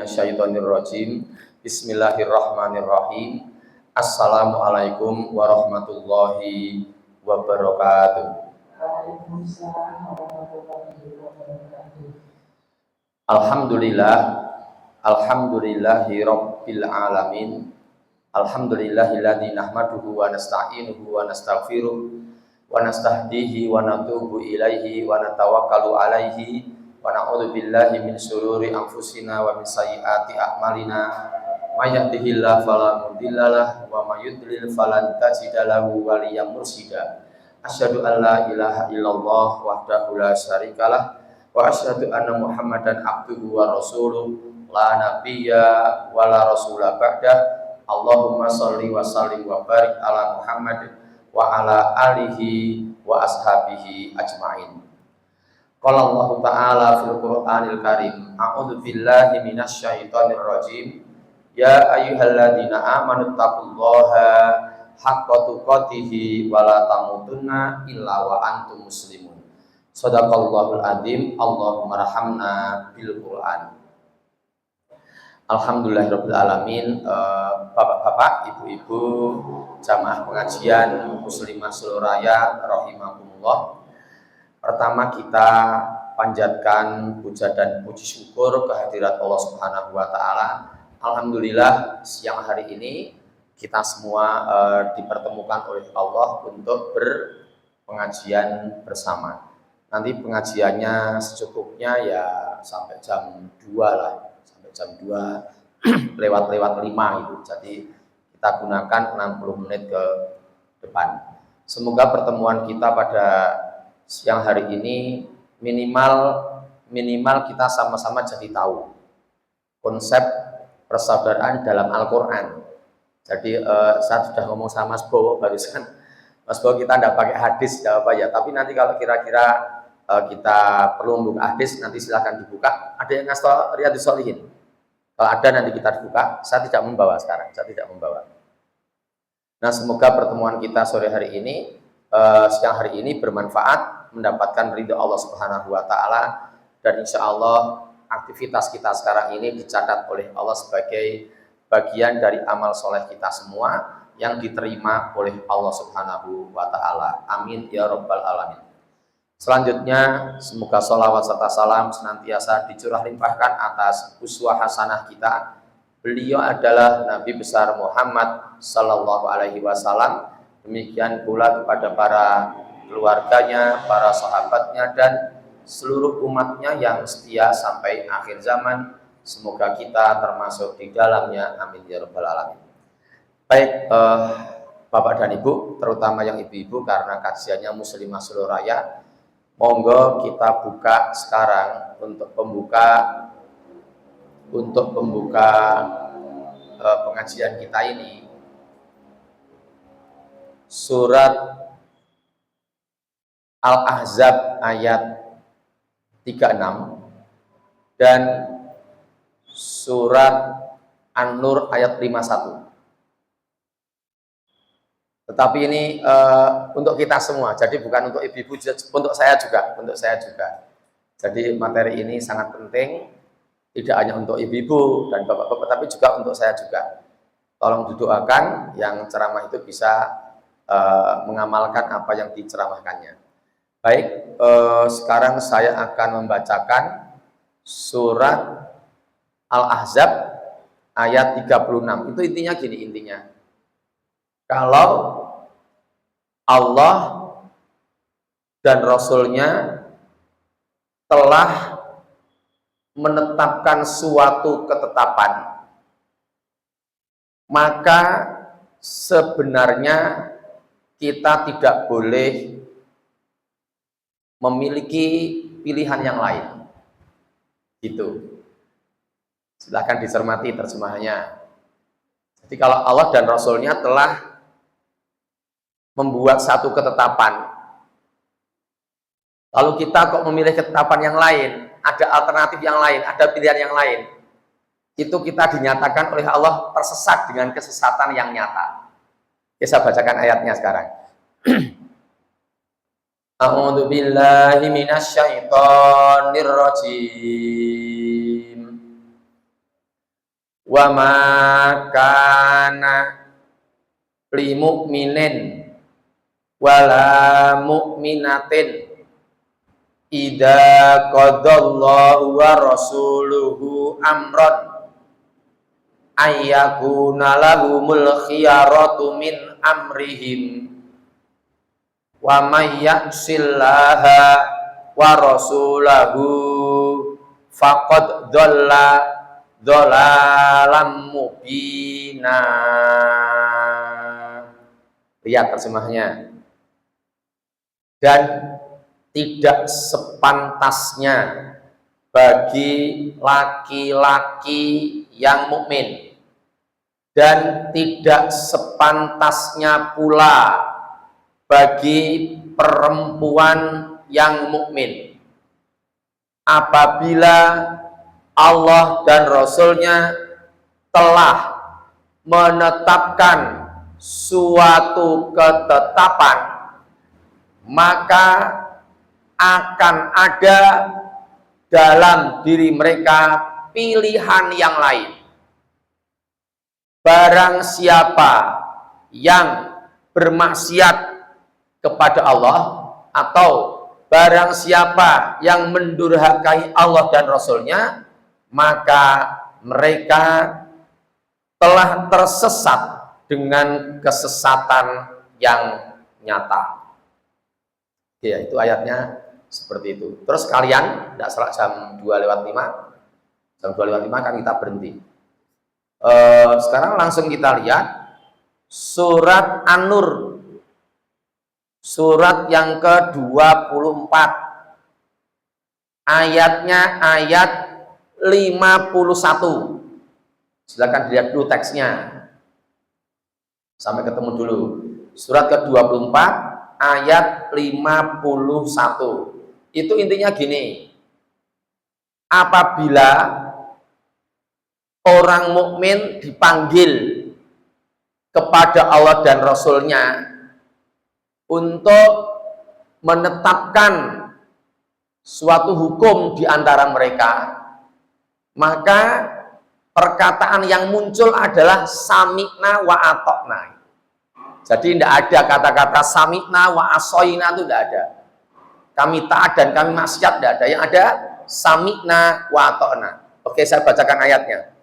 minasyaitonirrajim. Bismillahirrahmanirrahim. Assalamualaikum warahmatullahi wabarakatuh. Alhamdulillah, alhamdulillahi rabbil alamin. Alhamdulillahilladzi nahmaduhu wa nasta'inuhu wa nastaghfiruh wa nastahdihi wa natubu ilaihi wa natawakkalu alaihi wa na'udzu billahi min syururi anfusina wa min sayyiati a'malina. May yahdihillahu fala mudhillalah wa may yudlil falan tajida lahu waliyyan mursyida. Asyhadu an la ilaha illallah wahdahu la syarikalah wa asyhadu anna Muhammadan abduhu wa rasuluh la nabiyya wa la rasula ba'dah. Allahumma sholli wa sallim wa barik ala Muhammad wa ala alihi wa ashabihi ajmain. Qala Allah Ta'ala fil Qur'anil Karim, a'udzu billahi minasy syaithanir rajim. Ya ayyuhalladzina amanu taqullaha haqqa tuqatih wa la tamutunna illa wa antum muslimun. Shadaqallahul adzim. Allahumma rahamna bil Qur'an. Alhamdulillahirabbil alamin. Bapak-bapak, ibu-ibu, jamaah pengajian muslimah seluruh raya rahimakumullah. Pertama kita panjatkan puja dan puji syukur kehadirat Allah Subhanahu wa taala. Alhamdulillah siang hari ini kita semua dipertemukan oleh Allah untuk berpengajian bersama. Nanti pengajiannya secukupnya ya sampai jam 2 lah. Jam 2 lewat 5 itu. Jadi kita gunakan 60 menit ke depan. Semoga pertemuan kita pada siang hari ini minimal kita sama-sama jadi tahu konsep persaudaraan dalam Al-Qur'an. Jadi saya sudah ngomong sama Mas Bowo barusan. Mas Bowo kita tidak pakai hadis tidak apa ya, tapi nanti kalau kira-kira kita perlu membuka hadis nanti silahkan dibuka. Ada yang ngasih tau Riyadhus Shalihin? Kalau ada nanti kita buka. Saya tidak membawa sekarang, saya tidak membawa. Nah, semoga pertemuan kita sore hari ini, siang hari ini bermanfaat, mendapatkan ridho Allah Subhanahu wa taala, dan insya Allah aktivitas kita sekarang ini dicatat oleh Allah sebagai bagian dari amal soleh kita semua yang diterima oleh Allah Subhanahu wa taala. Amin ya rabbal alamin. Selanjutnya, semoga sholawat serta salam senantiasa dicurah limpahkan atas uswah hasanah kita. Beliau adalah Nabi besar Muhammad sallallahu alaihi wasallam. Demikian pula kepada para keluarganya, para sahabatnya, dan seluruh umatnya yang setia sampai akhir zaman. Semoga kita termasuk di dalamnya. Amin ya rabbal alamin. Baik, Bapak dan Ibu, terutama yang ibu-ibu karena kajiannya muslimah seluruh raya. Monggo kita buka sekarang untuk pembuka pengajian kita ini surat Al-Ahzab ayat 36 dan surat An-Nur ayat 51. Tetapi ini untuk kita semua, jadi bukan untuk ibu-ibu, untuk saya juga. Jadi materi ini sangat penting, tidak hanya untuk ibu-ibu dan bapak-bapak, tapi juga untuk saya juga. Tolong didoakan yang ceramah itu bisa mengamalkan apa yang diceramahkannya. Baik, sekarang saya akan membacakan surat Al-Ahzab ayat 36. Itu intinya gini, kalau Allah dan Rasul-Nya telah menetapkan suatu ketetapan, maka sebenarnya kita tidak boleh memiliki pilihan yang lain. Gitu. Silahkan dicermati terjemahannya. Jadi kalau Allah dan Rasul-Nya telah membuat satu ketetapan, lalu kita kok memilih ketetapan yang lain, ada alternatif yang lain, ada pilihan yang lain, itu kita dinyatakan oleh Allah tersesat dengan kesesatan yang nyata. Saya bacakan ayatnya sekarang. A'udzu billahi minasy syaithanir rajim. wa ma kana li mu'minin wala mu'minatin idza qadallahu wa rasuluhu amran ayyakuna lahumul khiyaratu min amrihim wa may ya'sillaha wa rasulahu faqad dhalla dhalalan mubina. Lihat terjemahnya. Dan tidak sepantasnya bagi laki-laki yang mukmin dan tidak sepantasnya pula bagi perempuan yang mukmin apabila Allah dan Rasul-Nya telah menetapkan suatu ketetapan, maka akan ada dalam diri mereka pilihan yang lain. Barang siapa yang bermaksiat kepada Allah atau barang siapa yang mendurhakai Allah dan Rasul-Nya, maka mereka telah tersesat dengan kesesatan yang nyata. Ya, itu ayatnya seperti itu. Terus kalian, tidak salah jam 2:05, jam 2:05 kan kita berhenti. Sekarang langsung kita lihat surat An-Nur, surat yang ke-24, ayatnya ayat 51. Silakan dilihat dulu teksnya sampai ketemu dulu. Surat ke-24 ayat 51. Itu intinya gini. Apabila orang mukmin dipanggil kepada Allah dan Rasul-Nya untuk menetapkan suatu hukum di antara mereka, maka perkataan yang muncul adalah sami'na wa atokna. Jadi tidak ada kata-kata sami'na wa asoyna, itu tidak ada. Kami taat dan kami maksiat, tidak ada. Yang ada sami'na wa atokna. Oke, saya bacakan ayatnya.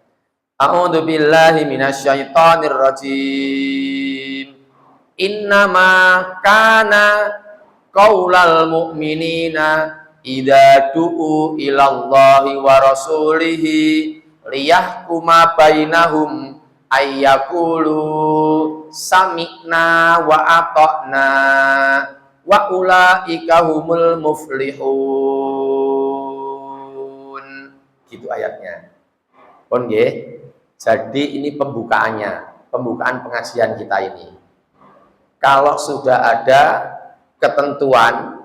A'udzu billahi minasyaitonir rajim. Innama kana qaulal mu'minina idza du'u ilallahi wa rasulihi liyahkuma bainahum ayyakulu sami'na wa ata'na wa ulaika humul muflihun. Gitu ayatnya. Pun nggih. Jadi ini pembukaannya, pembukaan pengajian kita ini. Kalau sudah ada ketentuan,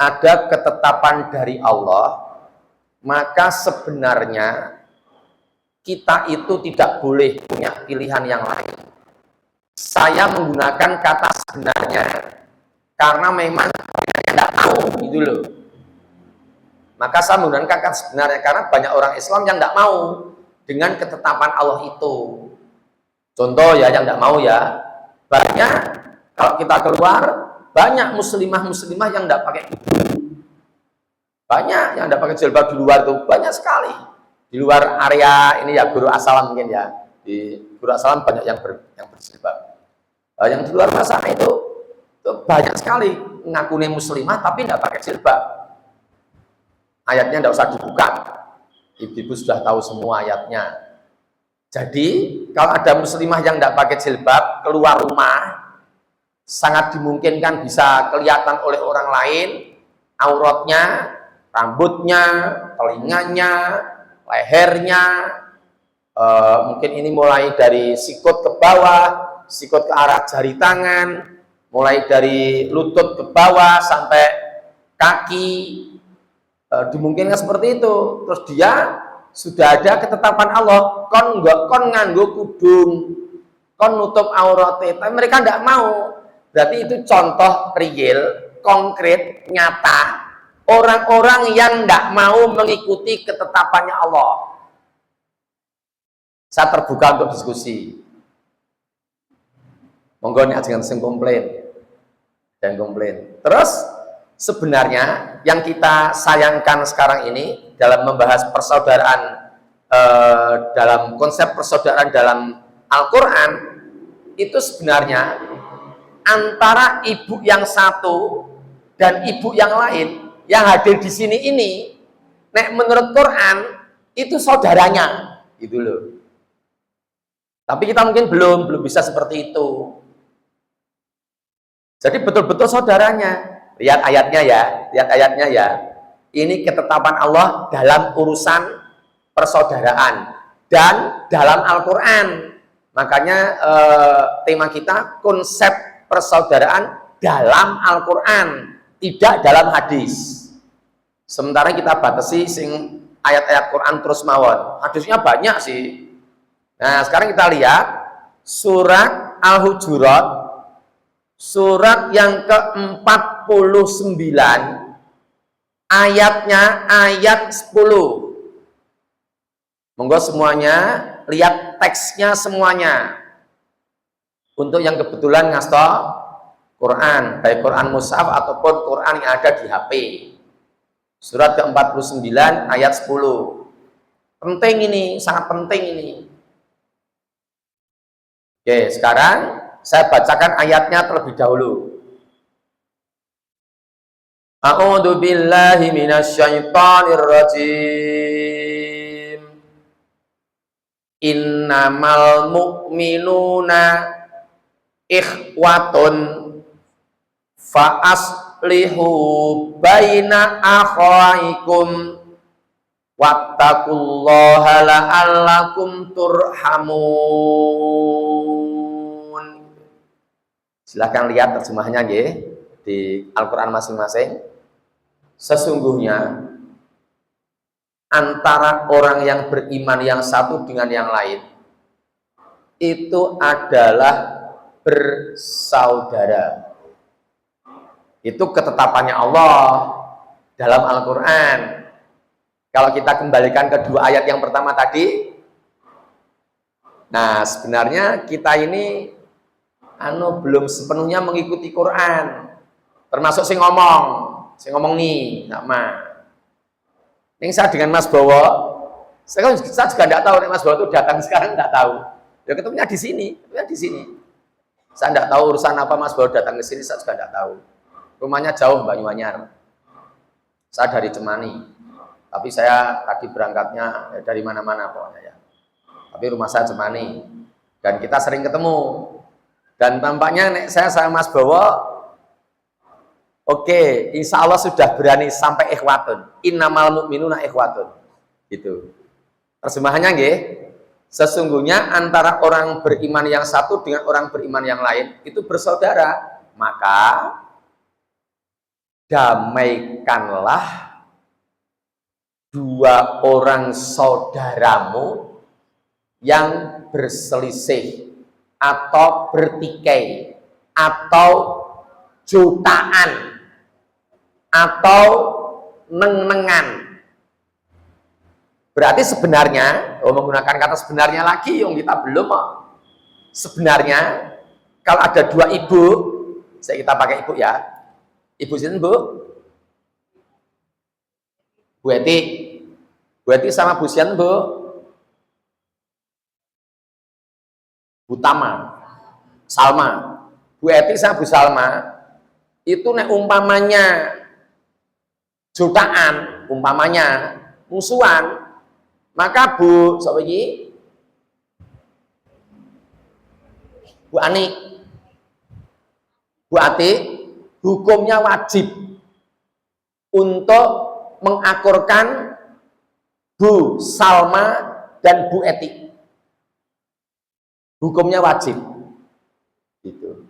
ada ketetapan dari Allah, maka sebenarnya kita itu tidak boleh punya pilihan yang lain. Saya menggunakan kata sebenarnya karena memang tidak tahu, gitu loh. Maka saya menggunakan kata sebenarnya karena banyak orang Islam yang tidak mau dengan ketetapan Allah itu. Contoh ya, yang tidak mau ya, banyak kalau kita keluar, banyak muslimah-muslimah yang tidak pakai hijab. Banyak yang tidak pakai jilbab di luar tuh, banyak sekali. Di luar area ini ya, Guru Assalam mungkin ya. Di Guru Assalam banyak yang berjilbab. Yang di luar sana itu banyak sekali ngakuni muslimah tapi tidak pakai jilbab. Ayatnya tidak usah dibuka. Ibu-ibu sudah tahu semua ayatnya. Jadi kalau ada muslimah yang tidak pakai jilbab keluar rumah, sangat dimungkinkan bisa kelihatan oleh orang lain auratnya, rambutnya, telinganya, lehernya, mungkin ini mulai dari sikut ke bawah, sikut ke arah jari tangan, mulai dari lutut ke bawah sampai kaki, dimungkinkan seperti itu. Terus dia sudah ada ketetapan Allah, kon nganggo kudung, kon nutup auratnya, tapi mereka tidak mau. Berarti itu contoh real, konkret, nyata orang-orang yang tidak mau mengikuti ketetapannya Allah. Saya terbuka untuk diskusi. Monggo nek jangan sing komplain. Dan komplain. Terus sebenarnya yang kita sayangkan sekarang ini dalam membahas persaudaraan dalam konsep persaudaraan dalam Al-Quran itu sebenarnya antara ibu yang satu dan ibu yang lain yang hadir di sini ini, nek menurut Quran itu saudaranya, gitu loh. Tapi kita mungkin belum bisa seperti itu. Jadi betul-betul saudaranya. Lihat ayatnya ya. Ini ketetapan Allah dalam urusan persaudaraan dan dalam Al-Quran. Makanya tema kita konsep persaudaraan dalam Al-Quran, tidak dalam hadis. Sementara kita batasi sing ayat-ayat Quran terus mawon. Hadisnya banyak sih. Nah, sekarang kita lihat surat Al-Hujurat, surat yang ke-49, ayatnya ayat 10. Monggo semuanya lihat teksnya semuanya. Untuk yang kebetulan ngasto Quran, baik Quran mushaf ataupun Quran yang ada di HP. Surat ke-49 ayat 10. Penting ini, sangat penting ini. Oke, sekarang saya bacakan ayatnya terlebih dahulu. A'udzu billahi minasyaitonir rajim. Innamal mu'minuna ikhwatun fa aslihu baina akhawaikum wattaqullaha la'allakum turhamun. Silahkan lihat terjemahnya nggih di Al-Qur'an masing-masing. Sesungguhnya antara orang yang beriman yang satu dengan yang lain itu adalah bersaudara. Itu ketetapannya Allah dalam Al-Quran. Kalau kita kembalikan ke dua ayat yang pertama tadi, nah sebenarnya kita ini belum sepenuhnya mengikuti Quran. Termasuk sing ngomong nih, nama. Yang saya dengan Mas Bowo, saya juga tidak tahu nih Mas Bowo itu datang sekarang, tidak tahu. Ya ketemunya di sini. Saya tidak tahu urusan apa Mas Bowo datang ke sini, saya juga tidak tahu. Rumahnya jauh, Banyuanyar. Saya dari Cemani, tapi saya tadi berangkatnya dari mana-mana pokoknya ya. Tapi rumah saya Cemani, dan kita sering ketemu. Dan tampaknya saya sama Mas Bowo, oke, insya Allah sudah berani sampai ikhwatun. Innamal mu'minuna ikhwatun. Gitu. Terjemahannya nggih, sesungguhnya antara orang beriman yang satu dengan orang beriman yang lain itu bersaudara. Maka damaikanlah dua orang saudaramu yang berselisih atau bertikai atau jutaan atau neng-nengan. Berarti sebenarnya, menggunakan kata sebenarnya lagi yang kita belum. Sebenarnya kalau ada dua ibu, kita pakai ibu ya. Ibu sini Bu. Bu Eti. Bu Eti sama Bu Sian Bu. Bu Tama. Salma. Bu Eti sama Bu Salma itu nek umpamanya jutaan, umpamanya musuhan, maka Bu siapa iki? Bu Ani, Bu Ati, hukumnya wajib untuk mengakurkan Bu Salma dan Bu Eti. Hukumnya wajib. Gitu.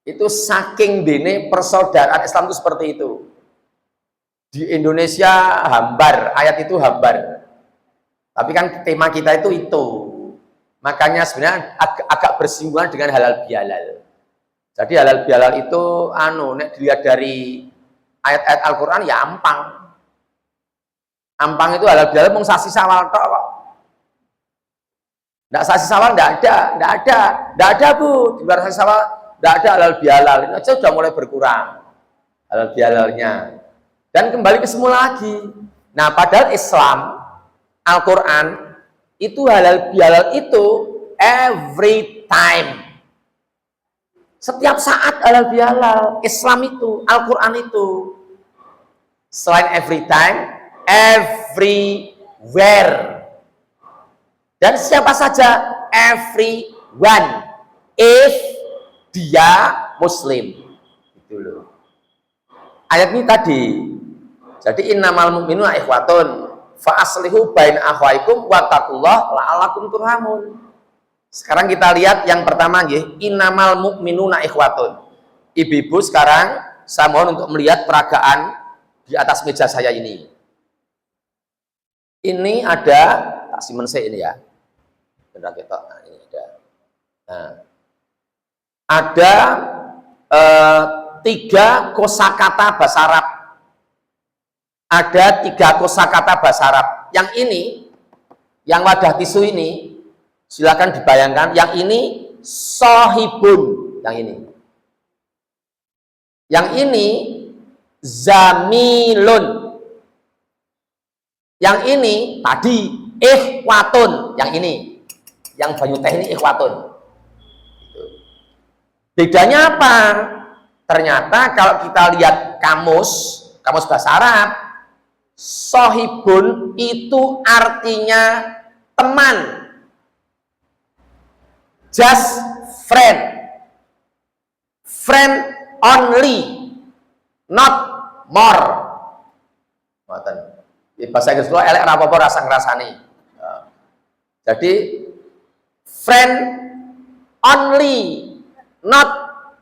Itu saking dene persaudaraan Islam itu seperti itu. Di Indonesia hambar, ayat itu hambar. Tapi kan tema kita itu. Makanya sebenarnya agak bersinggungan dengan halal bihalal. Jadi halal bihalal itu nek dilihat dari ayat-ayat Al-Qur'an ya ampang. Ampang itu halal bihalal mung sasi sawal tok kok. Nggak saksi sawal, nggak ada Bu. Di luar saksi sawal, nggak ada halal bihalal. Ini aja sudah mulai berkurang halal bihalalnya. Dan kembali ke semula lagi. Nah, padahal Islam, Al-Quran, itu halal bihalal itu every time. Setiap saat halal bihalal. Islam itu, Al-Quran itu. Selain every time, everywhere. Dan siapa saja, everyone, if dia Muslim. Itu loh. Ayat ini tadi. Jadi innamal mu'minuna ikhwatun fa aslihu baina akhwaikum wattaqullah la'allakum turhamun. Sekarang kita lihat yang pertama nggih, innamal mu'minuna ikhwatun. Ibu-ibu sekarang saya mohon untuk melihat peragaan di atas meja saya ini. Ini ada tak simpen saya ini ya. Benar kita. Nah, ini ada. Nah, ada 3 kosakata bahasa Arab. Ada 3 kosakata bahasa Arab. Yang ini, yang wadah tisu ini, silakan dibayangkan. Yang ini sohibun, yang ini. Yang ini zamilun. Yang ini tadi ikhwatun, yang ini. Yang banyu teh ini ikhwatun. Bedanya apa? Ternyata kalau kita lihat kamus bahasa Arab, sohibun itu artinya teman, just friend only, not more. Di bahasa Inggris lo elek apa rasa ngerasani. Jadi friend only, not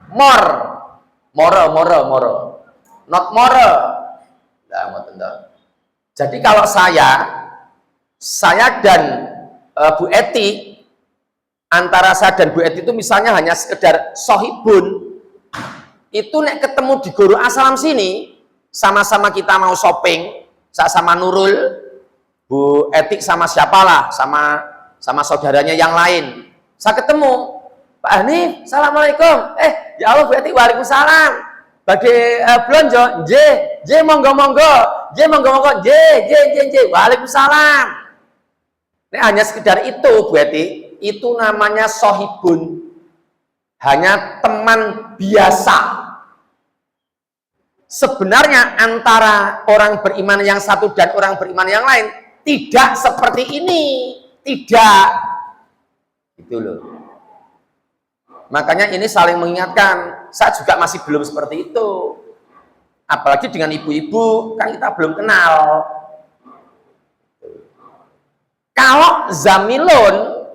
more. Not more. Jadi kalau saya dan Bu Eti, antara saya dan Bu Eti itu misalnya hanya sekedar sohibun, itu nek ketemu di Guru Assalam sini, sama-sama kita mau shopping, saya sama Nurul, Bu Eti sama siapalah, sama saudaranya yang lain, saya ketemu, Pak Hanif, assalamualaikum, ya Allah Bu Eti, waalaikumsalam, badhe blonjo, J monggo, waalaikumsalam. Ini hanya sekedar itu Bu Eti, itu namanya sohibun, hanya teman biasa. Sebenarnya antara orang beriman yang satu dan orang beriman yang lain tidak seperti ini, tidak. Itu loh. Makanya ini saling mengingatkan. Saya juga masih belum seperti itu. Apalagi dengan ibu-ibu, kan kita belum kenal. Kalau zamilun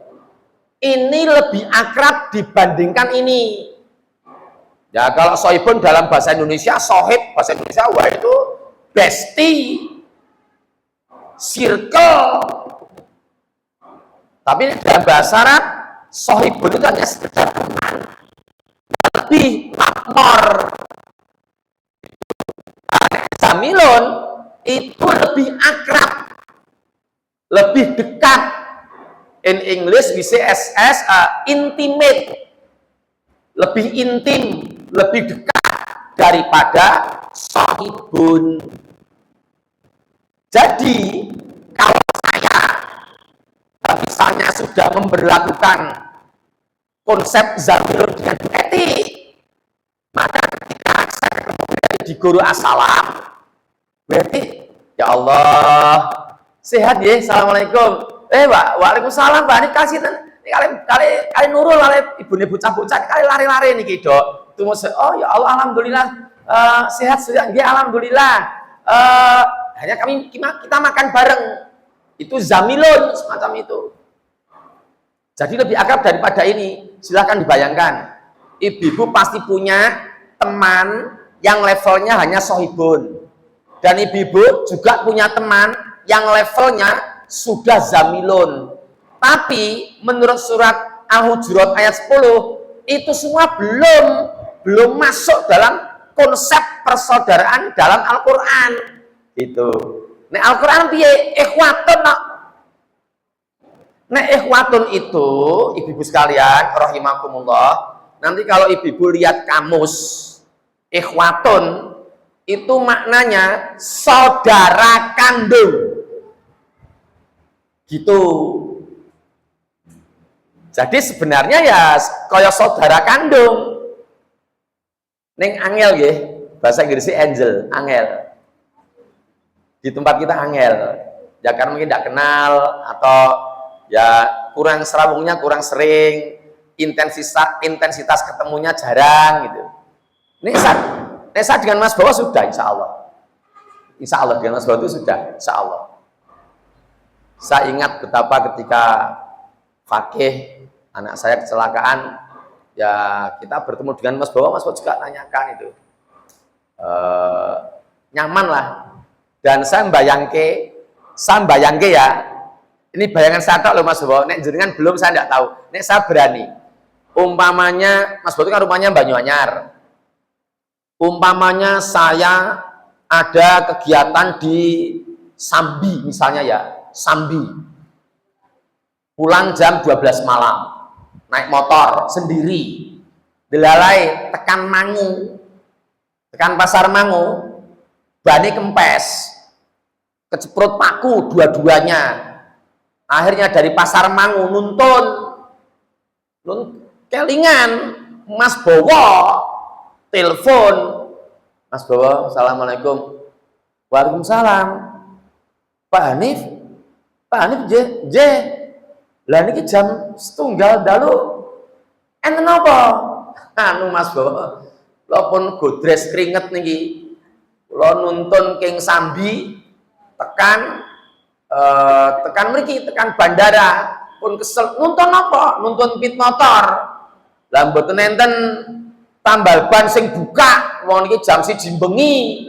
ini lebih akrab dibandingkan ini. Ya kalau sohibun dalam bahasa Indonesia, sohib bahasa Indonesia, wah itu bestie, circle. Tapi dalam bahasa Arab, sohibun itu hanya sekedar teman, lebih makmur. Zamilun itu lebih akrab, lebih dekat. In English we say as intimate, lebih intim, lebih dekat daripada sohibun. Jadi kalau saya misalnya sudah memberlakukan konsep zamilun dengan Bu Eti, maka ketika saya ketemu di Guru Assalam, Bu Eti, ya Allah, sehat ya, assalamualaikum. Waalaikumsalam, Mbak, ini kasih kali Nurul, kali ibunya bocah-bocah, kali lari-lari nih gitu. Tunggu, oh ya Allah, alhamdulillah, sehat sudah, dia alhamdulillah. Hanya kita makan bareng, itu zamilun semacam itu. Jadi lebih akrab daripada ini. Silahkan dibayangkan, ibu-ibu pasti punya teman yang levelnya hanya sohibun, dan ibu-ibu juga punya teman yang levelnya sudah zamilun. Tapi menurut surat Al-Hujurat ayat 10, itu semua belum masuk dalam konsep persaudaraan dalam Al-Quran. Itu. Nah Al-Quran piye ikhwatun. Nek ikhwatun itu, ibu-ibu sekalian, rahimakumullah, nanti kalau ibu-ibu lihat kamus, ikhwatun itu maknanya saudara kandung. Gitu. Jadi sebenarnya ya kaya saudara kandung. Neng angel nggih, bahasa Inggrisnya angel, angel. Di tempat kita angel. Ya karena mungkin tidak kenal atau ya kurang serawungnya kurang sering, intensitas ketemunya jarang gitu. Nesa dengan Mas Bawa sudah insya Allah. Insya Allah dengan Mas Bawa itu sudah, insya Allah. Saya ingat betapa ketika Fakih anak saya kecelakaan, ya kita bertemu dengan Mas Bawa juga nanyakan itu. Nyaman lah. Dan saya bayangke ya, ini bayangan saya tak loh Mas Bawa, nek jenengan belum saya tidak tahu, nek saya berani. Umpamanya, Mas Bawa itu kan rumahnya Banyuanyar. Umpamanya saya ada kegiatan di Sambi misalnya ya, Sambi. Pulang jam 12 malam, naik motor sendiri, delalai tekan Mangu, tekan Pasar Mangu, bani kempes, keceprot paku dua-duanya. Akhirnya dari Pasar Mangu nuntun kelingan Mas Bowo telepon, Mas Bowo, assalamualaikum. Waalaikumsalam. Pak Hanif J. Lah niki jam setunggal dalu enten apa? Anu Mas Bowo, kula pun godres keringet niki. Kula nuntun king Sambi tekan tekan bandara pun kesel. Nuntun apa? Nuntun pit motor. Lah mboten enten tambal ban sing buka. Wong niki jam 1 bengi.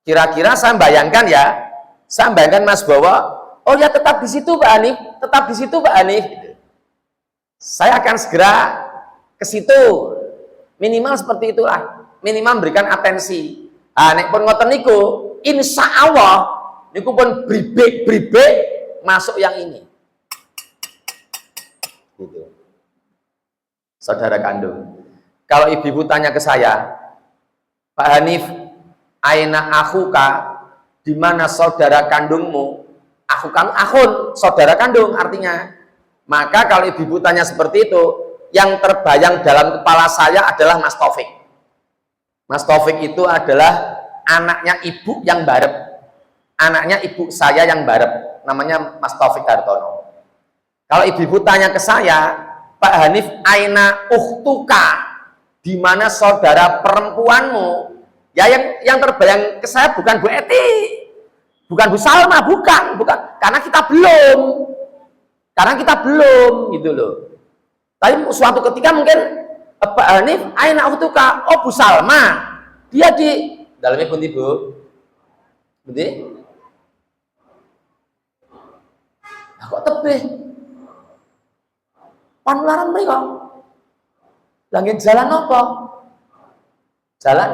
Kira-kira saya bayangkan Mas Bowo, oh ya tetap di situ Pak Hanif, tetap di situ Pak Hanif. Saya akan segera ke situ. Minimal seperti itulah. Minimal memberikan atensi. Nek pun ngoten niku, insya Allah niku pun bribek masuk yang ini. Gitu. Saudara kandung. Kalau ibu-ibu tanya ke saya, Pak Hanif, aina akhuka, di mana saudara kandungmu? Akhun, saudara kandung artinya. Maka kalau ibu-ibu tanya seperti itu, yang terbayang dalam kepala saya adalah Mas Taufik. Mas Taufik itu adalah anaknya ibu yang barep. Anaknya ibu saya yang barep. Namanya Mas Taufik Hartono. Kalau ibu-ibu tanya ke saya, Pak Hanif, aina ukhtuka, di mana saudara perempuanmu? Ya yang terbayang ke saya bukan Bu Eti, bukan Bu Salma, bukan, karena kita belum, gitu loh. Tapi suatu ketika mungkin Pak Hanif, aina ukhtuka, oh Bu Salma, dia di dalamnya pundi Bu, pundi? Nah, kok tebih? Panularan mereka, langit jalan apa? Jalan?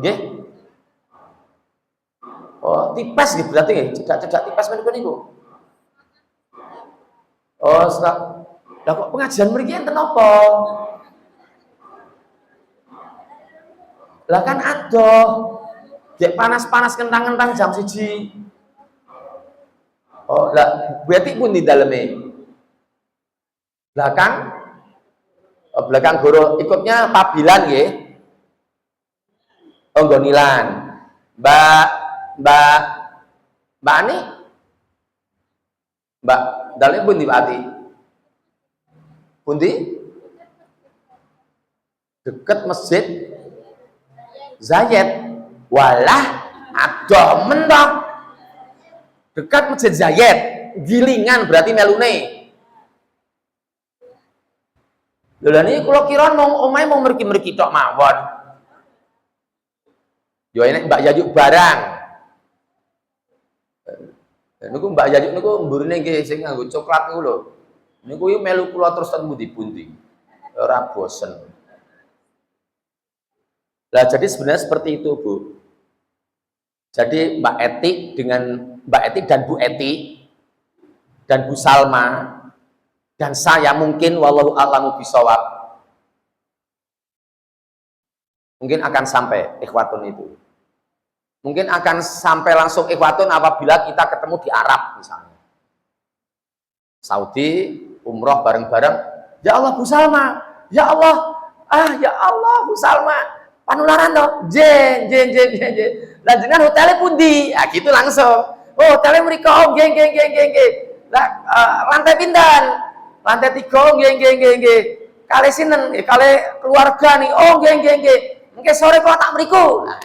Nggih. Oh, tipes gitu berarti nggih, cedak tipes meniku niku. Oh, lah kok pengajian mriki enten napa? Lah kan adoh. Gek panas-panas kentang-kentang jam 1. Oh, lah berarti pun di daleme. Belakang guru ikutnya Pabilan nggih. Oh, Gonilan. Mbak Ani? Mbak dalem pundi Pak Ati? Pundi? Deket masjid Zayed. Walah, adoh men toh. Dekat masjid Zayed, gilingan berarti melune. Lha niki kula kira omahe mau merki-merki tok mawon. Yo enek Mbak Yajuk barang. Niku Mbak Yajuk niku mburine nggih sing nganggo coklat niku lho. Niku yo melu kula terus ten pundi-pundi. Ora bosen. Lah jadi sebenarnya seperti itu, Bu. Jadi Mbak Eti dan Bu Eti dan Bu Salma dan saya mungkin wallahu a'lamu bishawab mungkin akan sampai ikhwatun itu. Mungkin akan sampai langsung ikhwatun apabila kita ketemu di Arab misalnya. Saudi, umroh bareng-bareng. Ya Allah Bu Salma, ya Allah, ya Allah Bu Salma, panularan toh, jen. Lanjutkan hotelnya pundi, ya gitu langsung. Oh hotelnya mereka, oh geng. Lah lantai pindan, lantai 3, geng. Kali sinen, kali keluarga nih, oh geng. Mungkin sore kalau tak beriku. Nah,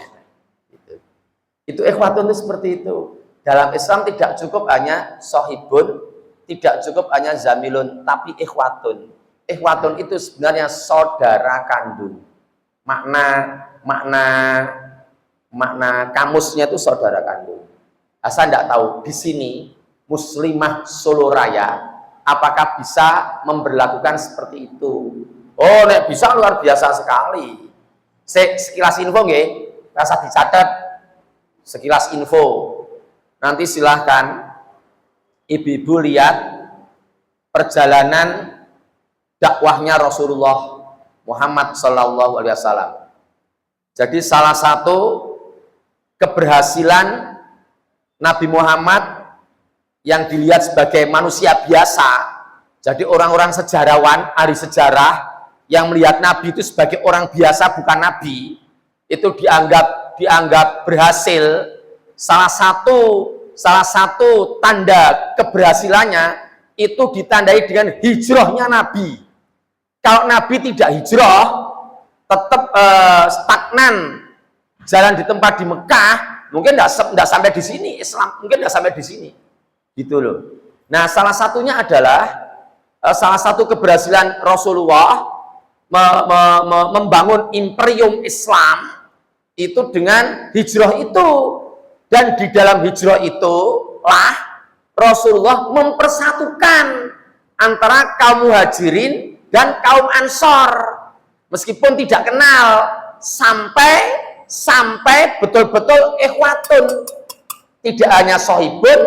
itu ikhwatun itu seperti itu. Dalam Islam tidak cukup hanya sohibun, tidak cukup hanya zamilun, tapi ikhwatun. Ikhwatun itu sebenarnya saudara kandung. Makna kamusnya itu saudara kandung. Asal tidak tahu di sini Muslimah Solo Raya apakah bisa memberlakukan seperti itu? Oh, nek bisa luar biasa sekali. Sekilas info nggih, rasa dicatat. Sekilas info. Nanti silahkan ibu-ibu lihat perjalanan dakwahnya Rasulullah Muhammad Sallallahu Alaihi Wasallam. Jadi salah satu keberhasilan Nabi Muhammad yang dilihat sebagai manusia biasa, jadi orang-orang sejarawan, ahli sejarah yang melihat Nabi itu sebagai orang biasa bukan Nabi, itu dianggap berhasil. Salah satu tanda keberhasilannya itu ditandai dengan hijrahnya Nabi. Kalau Nabi tidak hijrah, tetap stagnan jalan di tempat di Mekah, mungkin tidak sampai di sini Islam, mungkin tidak sampai di sini, gitu loh. Nah, salah satunya adalah salah satu keberhasilan Rasulullah membangun imperium Islam itu dengan hijrah itu, dan di dalam hijrah itulah Rasulullah mempersatukan antara kaum muhajirin dan kaum ansor meskipun tidak kenal sampai betul-betul ikhwatun, tidak hanya sohibun,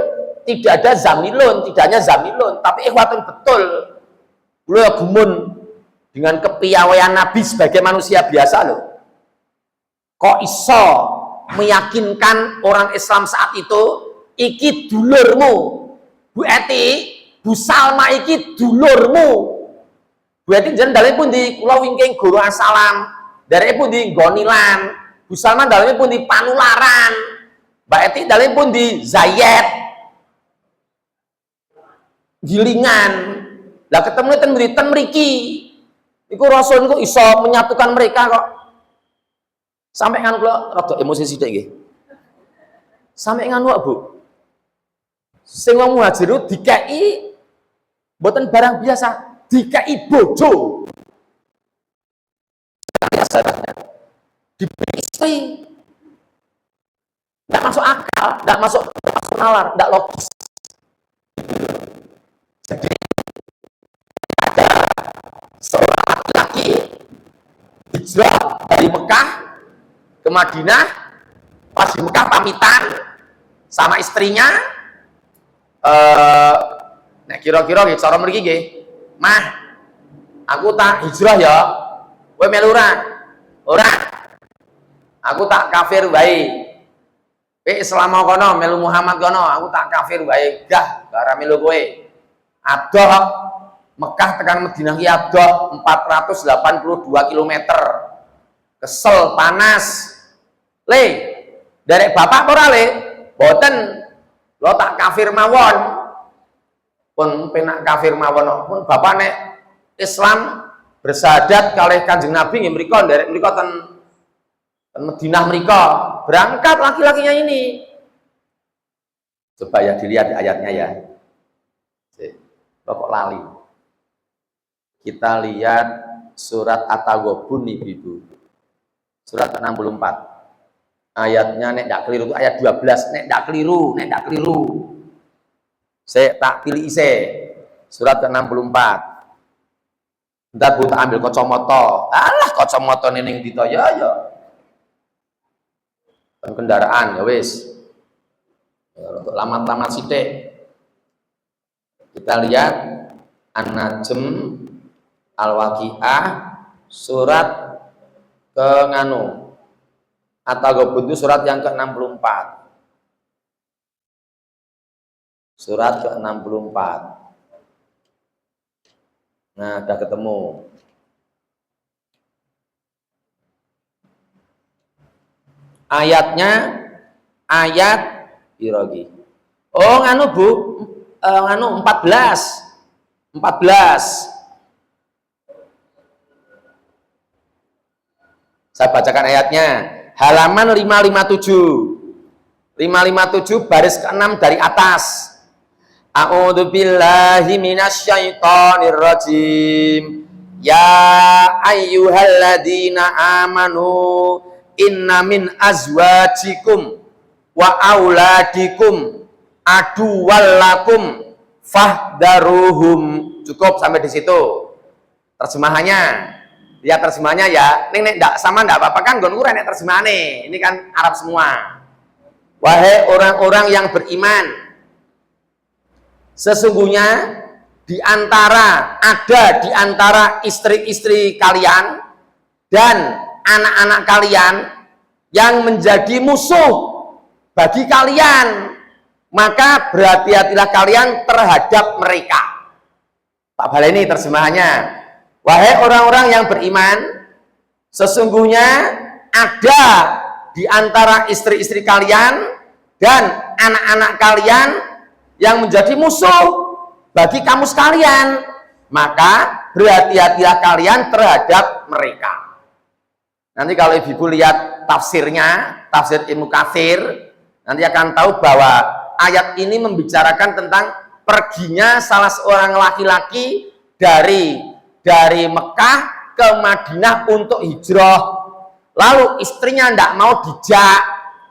tidak ada zamilun, tapi ikhwatun betul. Beliau gumun dengan kepiawaian Nabi sebagai manusia biasa loh. Kok iso meyakinkan orang Islam saat itu, iki dulurmu, Bu Eti, Bu Salma iki dulurmu. Bu Eti jeneng dalem pun di kula wingking guru asalam, dari pun di Gonilan, Bu Salma dalem pun di Panularan, Mbak Eti dalem pun di Zayed, Gilingan. Lah ketemu ten mriki. Iku Rasul niku iso menyatukan mereka kok. Sampai nganu kula rada emosi sithik nggih. Sampai nganu Bu. Sing wong muhajir dikeki mboten barang biasa, dikeki bojo. Diberi istri. Enggak masuk akal, enggak masuk nalar, enggak logis. Jadi ada seorang laki-laki hijrah dari Mekah ke Madinah, pas di Mekah pamitan sama istrinya, nah kira-kira gitu cara mriki nggih, mah aku tak hijrah ya, kowe melu ora, aku tak kafir wae, Islam kono melu Muhammad kono, aku tak kafir wae, gah gara melu kowe. Adoh Mekah tekan Madinah ki adoh 482 km. Kesel, panas. Le, derek bapak ora le? Boten. Lo tak kafir mawon. Pun penak kafir mawon pun bapak nek Islam bersahadat kalih Kanjeng Nabi nggih mriku derek mriku ten Madinah mriku. Berangkat laki-lakinya ini. Coba ya dilihat ayatnya ya. Kok lali. Kita lihat surat At-Taghabun ibu-ibu. Surat 64. Ayatnya nek ndak keliru itu ayat 12, nek ndak keliru. Saya tak pilih ise. Surat ke-64. Entar Bu tak ambil kacamata. Alah kacamata ning ndi to ya. Kendaraan ya wis. Ya lamat-lamat sithik. Kita lihat An-Najm, Al-Waqiah, surat ke nganu At-Taghabun itu surat yang ke-64. Surat ke-64. Nah, udah ketemu. Ayatnya ayat Irogi. Oh, nganu Bu, nganu 14. 14. Saya bacakan ayatnya. Halaman 557. 557 baris ke-6 dari atas. A'udzu billahi minasyaitonir rajim. Ya ayyuhalladzina amanu inna min azwajikum wa auladikum aduwallakum fahdaruhum. Cukup sampai di situ. Terjemahannya, lihat terjemahannya ya. Nek ndak sama ndak apa-apa kan nggon urang nek terjemahane. Ini kan Arab semua. Wahai orang-orang yang beriman, sesungguhnya ada di antara istri-istri kalian dan anak-anak kalian yang menjadi musuh bagi kalian, maka berhati-hatilah kalian terhadap mereka. Pak Baleni terjemahannya, wahai orang-orang yang beriman, sesungguhnya ada di antara istri-istri kalian dan anak-anak kalian yang menjadi musuh bagi kamu sekalian, maka berhati-hatilah kalian terhadap mereka. Nanti kalau ibu lihat tafsirnya, tafsir Ibnu Katsir, nanti akan tahu bahwa ayat ini membicarakan tentang perginya salah seorang laki-laki dari Mekah ke Madinah untuk hijrah. Lalu istrinya tidak mau dijak,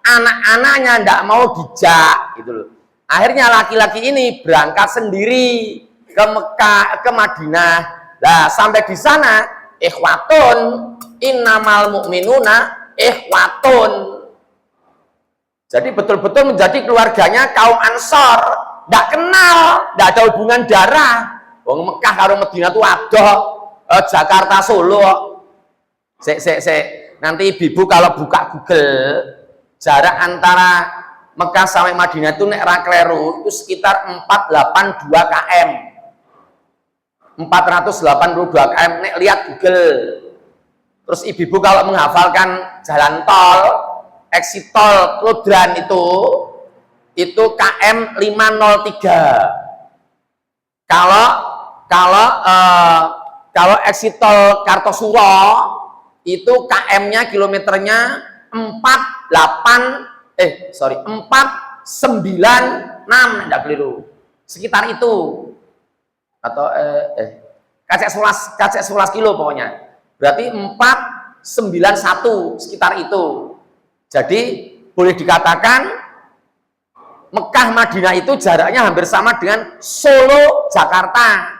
anak-anaknya tidak mau dijak, gitu loh. Akhirnya laki-laki ini berangkat sendiri ke Mekah, ke Madinah. Nah, sampai di sana, ikhwatun, innamal mu'minuna ikhwatun. Jadi betul-betul menjadi keluarganya kaum Ansor. Tidak kenal, tidak ada hubungan darah. Wong Mekah karo Madinah itu ada, Jakarta Solo. Nanti ibu kalau buka Google, jarak antara Mekah sampai Madinah itu nek ra kleru itu sekitar 482 km. 482 km nek lihat Google. Terus ibu kalau menghafalkan jalan tol, exit tol Klodran itu KM 503. Kalau exit tol Kartosuro itu KM-nya kilometernya 496, tidak keliru. Sekitar itu. Atau kacek 11 kilo pokoknya. Berarti 491 sekitar itu. Jadi boleh dikatakan Mekah Madinah itu jaraknya hampir sama dengan Solo Jakarta.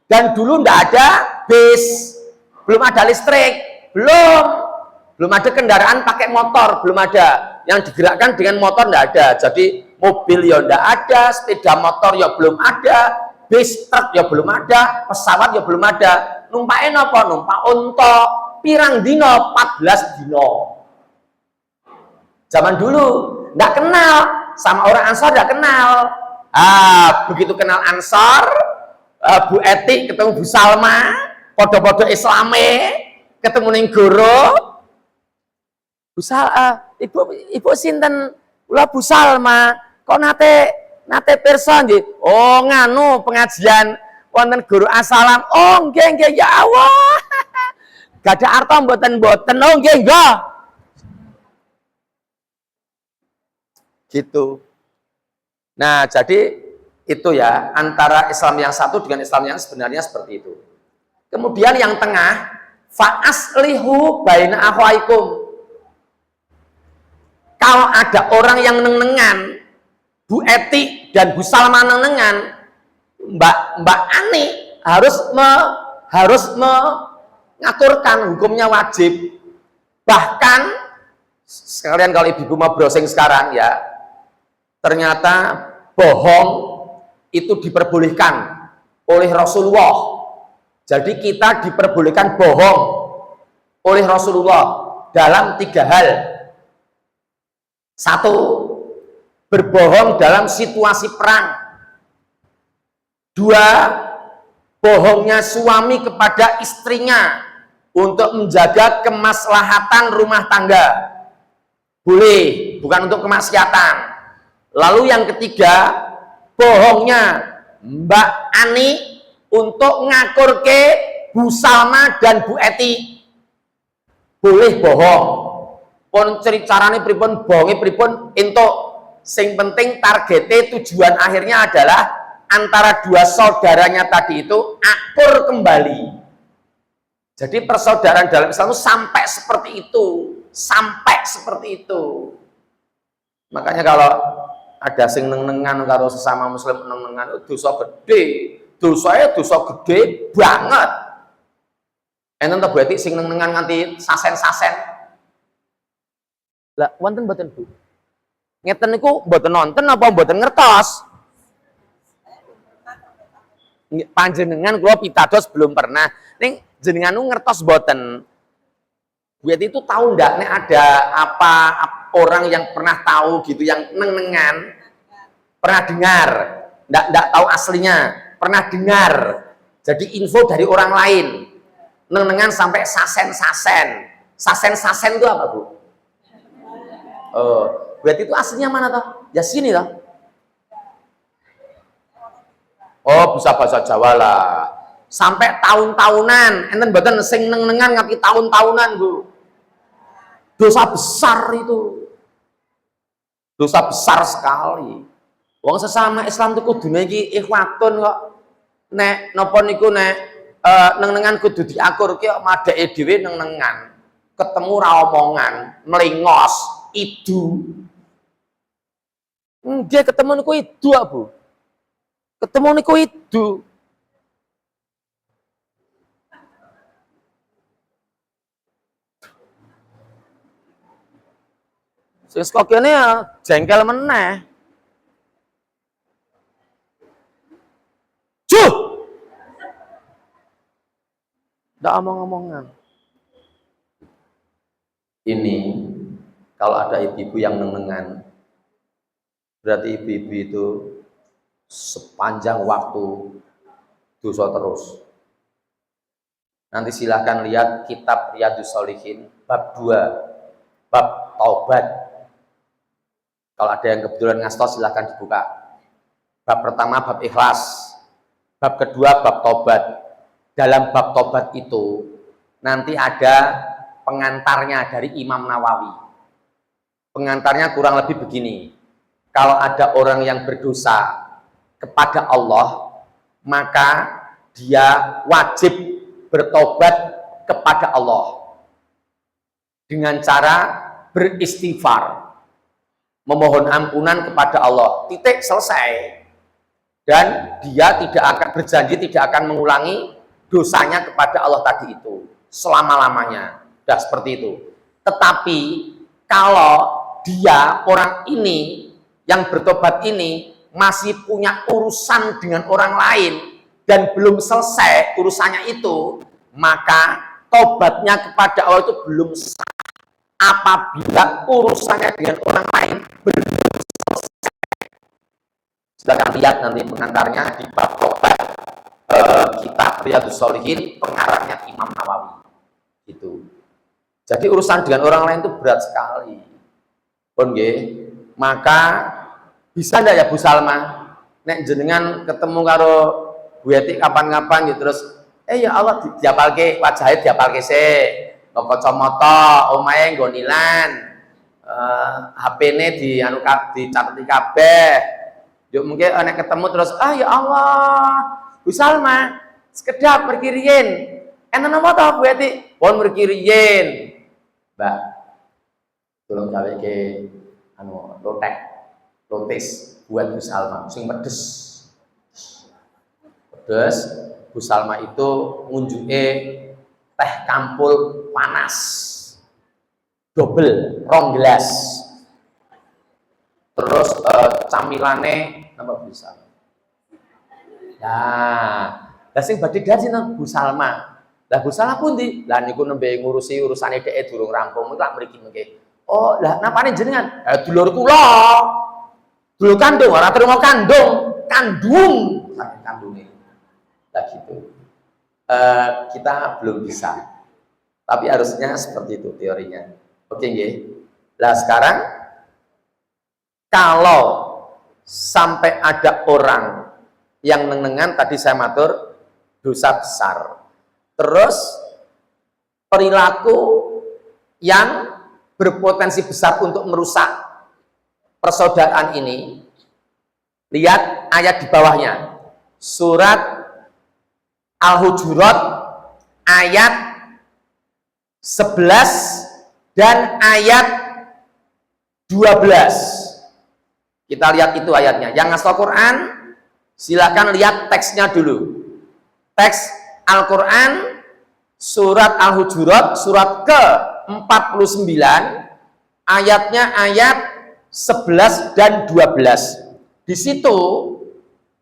Dan dulu tidak ada bis, belum ada listrik, belum ada kendaraan pakai motor, belum ada. Yang digerakkan dengan motor tidak ada. Jadi mobil ya tidak ada, sepeda motor ya belum ada, bis truk ya belum ada, pesawat ya belum ada. Numpakin apa? Numpak unta, pirang dino, 14 dino. Zaman dulu tidak kenal sama orang Ansor, tidak kenal. Begitu kenal Ansor, Bu Eti ketemu Bu Salma, podo-podo Islame, ketemu ning goro. Bu Ibu sinten? Kula Bu Salma. Kok nate pirsa nggih? Oh, nganu pengajian wonten guru Asalam. Oh, nggih ya Allah. Gadah arta mboten-mboten. Oh, nggih. Gitu. Nah, jadi itu ya antara Islam yang satu dengan Islam yang sebenarnya seperti itu. Kemudian yang tengah, fa'aslihu baina akhwaikum. Kalau ada orang yang nengan, Bu Eti dan Bu Salma nengan, Mbak Ani harus mengaturkan, hukumnya wajib. Bahkan sekalian kalau ibu mau browsing sekarang ya, ternyata bohong itu diperbolehkan oleh Rasulullah. Jadi kita diperbolehkan bohong oleh Rasulullah dalam 3 hal. 1, berbohong dalam situasi perang. 2, bohongnya suami kepada istrinya untuk menjaga kemaslahatan rumah tangga. Boleh, bukan untuk kemaksiatan. Lalu yang ketiga, bohongnya Mbak Ani untuk ngakur ke Bu Salma dan Bu Eti. Boleh bohong. Pun carane pripun bohonge pripun entuk. Sing penting targetnya tujuan akhirnya adalah antara 2 saudaranya tadi itu akur kembali. Jadi persaudaraan dalam Islam itu sampai seperti itu, sampai seperti itu. Makanya kalau ada sing neng-nengan karo sesama muslim neng-nengan dosa gede, dosanya dosa gede banget. Enten ta berarti sing neng-nengan nganti sasen-sasen. Lah wonten mboten Bu? Ngeten niku mboten nonton apa mboten ngertos? Panjenengan kula pitados belum pernah. Ning jenengan ngertos mboten? Buat itu tahu ndak nek ada apa orang yang pernah tahu gitu yang neng-nengan pernah dengar, ndak tahu aslinya, pernah dengar. Jadi info dari orang lain. Neng-nengan sampai sasen-sasen. Sasen-sasen itu apa, Bu? Oh, berarti itu aslinya mana toh? Ya sini toh. Oh, bisa bahasa Jawa lah. Sampai tahun-tahunan, enten mboten sing neng-nengan nganti tahun-tahunan, Bu. Dosa besar itu. Dosa besar sekali. Wong sesama Islam itu kudune iki ikhwatun kok. Nek napa niku nek neng-nengan kudu diakurke kok madheke dhewe neng-nengan. Ketemu ra omongan, melingos, idu. Dia ketemu niku idu, Bu. Ketemu niku idu. Sing kok kene ya jengkel meneh. Cuh. Ndak omong-omongan. Ini kalau ada ibu-ibu yang neng-nengan, berarti ibu-ibu itu sepanjang waktu dosa terus. Nanti silahkan lihat kitab Riyadhus Shalihin bab 2, bab taubat. Kalau ada yang kebetulan ngastos silahkan dibuka. Bab pertama bab ikhlas, bab kedua bab taubat. Dalam bab taubat itu nanti ada pengantarnya dari Imam Nawawi. Pengantarnya kurang lebih begini. Kalau ada orang yang berdosa kepada Allah, maka dia wajib bertobat kepada Allah dengan cara beristighfar, memohon ampunan kepada Allah. Titik, selesai. Dan dia tidak akan berjanji tidak akan mengulangi dosanya kepada Allah tadi itu selama-lamanya. Sudah seperti itu. Tetapi kalau dia orang ini yang bertobat ini masih punya urusan dengan orang lain dan belum selesai urusannya itu, maka tobatnya kepada Allah itu belum sah apabila urusannya dengan orang lain belum selesai. Silakan lihat nanti pengantarnya di bab tobat kitab Riyadhus Shalihin pengarangnya Imam Nawawi. Itu. Jadi urusan dengan orang lain itu berat sekali. Pun nggih. Maka bisa ndak ya Bu Salma? Nek jenengan ketemu karo Bu Eti kapan-kapan gitu terus ya Allah diapalke wajahe diapalke sik. Nggo kacamata, omahe nggo nilan. HP-ne di anu dicateti kabeh. Yuk mungkin nek ketemu terus ya Allah Bu Salma sekedap berkiriin. Enten apa to Bu Eti? Pun berkiriin. Mbak, tolong gawe ke anu lotis buat Bu Salma sing pedes. Pedes, Bu Salma itu ngunjuke teh kampul panas. Double, 2 gelas. Terus camilane apa bisa? Lah sing badhe dahar sinten? Bu Salma. Lah Bu Salma pundi? Lah niku nembe ngurusi urusane dhek durung rampung tak mriki mengke. Oh, lah napane jenengan? Dulur kula. Dulur kandung, ora terima kandung, kandung saking kandunge. Lah gitu. Kita belum bisa. Tapi harusnya seperti itu teorinya. Oke nggih. Lah sekarang kalau sampai ada orang yang nenengan tadi saya matur dosa besar. Terus perilaku yang berpotensi besar untuk merusak persaudaraan ini, lihat ayat di bawahnya. Surat Al-Hujurat ayat 11 dan ayat 12. Kita lihat itu ayatnya. Yang ngasih Quran, silakan lihat teksnya dulu. Teks Al-Quran surat Al-Hujurat surat ke-49 ayatnya ayat 11 dan 12. Di situ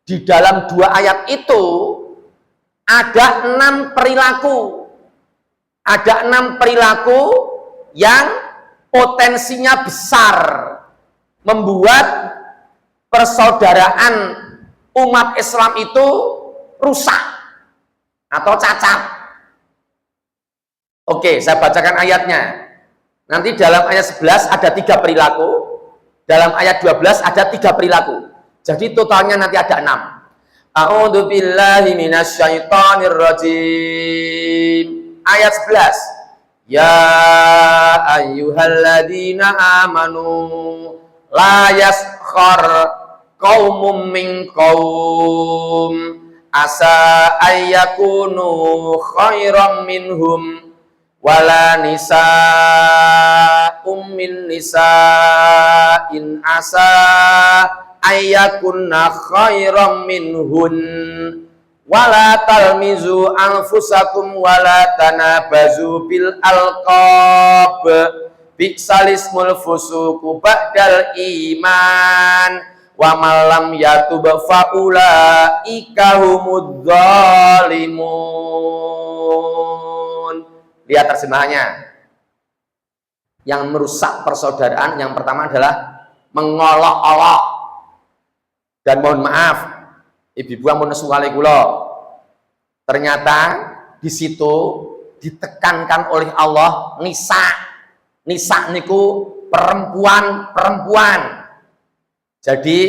di dalam dua ayat itu ada 6 perilaku. Ada 6 perilaku yang potensinya besar membuat persaudaraan umat Islam itu rusak atau cacat. Oke, saya bacakan ayatnya. Nanti dalam ayat 11 ada 3 perilaku, dalam ayat 12 ada 3 perilaku. Jadi totalnya nanti ada 6. A'udzu billahi minasyaitonir rajim. Ayat 11. Ya ayyuhalladzina amanu la yaskhar qaumum min qaum asa ayyakunu khairam minhum wala nisa'um min nisa'in asa ayyakunna khairam minhun wala talmizu anfusakum wala tanabazu bil alqab bi'salismul fusuku ba'dal iman wa malam yatub faulaika humudz zalimun. Lihat terjemahannya. Yang merusak persaudaraan yang pertama adalah mengolok-olok. Dan mohon maaf, ibu-ibu ampun nesu kalih kula. Ternyata di situ ditekankan oleh Allah nisa. Nisa niku perempuan-perempuan. Jadi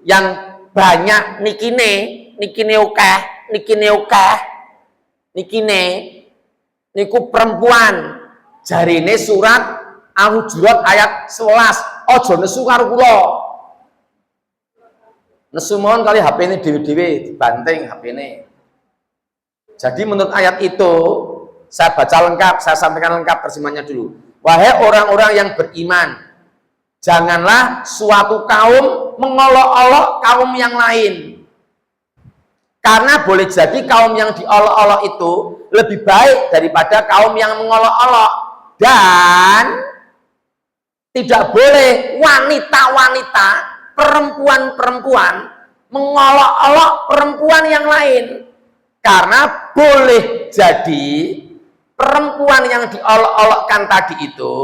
yang banyak nikine niku perempuan. Jarine surat Al-Hujurat ayat 11. Ojo nesu karo kula. Nesu mohon kali HP ini dewe-dewe dibanting HP ini. Jadi menurut ayat itu saya baca lengkap, saya sampaikan lengkap terjemahnya dulu. Wahai orang-orang yang beriman, janganlah suatu kaum mengolok-olok kaum yang lain. Karena boleh jadi kaum yang diolok-olok itu lebih baik daripada kaum yang mengolok-olok. Dan tidak boleh wanita-wanita, perempuan-perempuan mengolok-olok perempuan yang lain. Karena boleh jadi perempuan yang diolok-olokkan tadi itu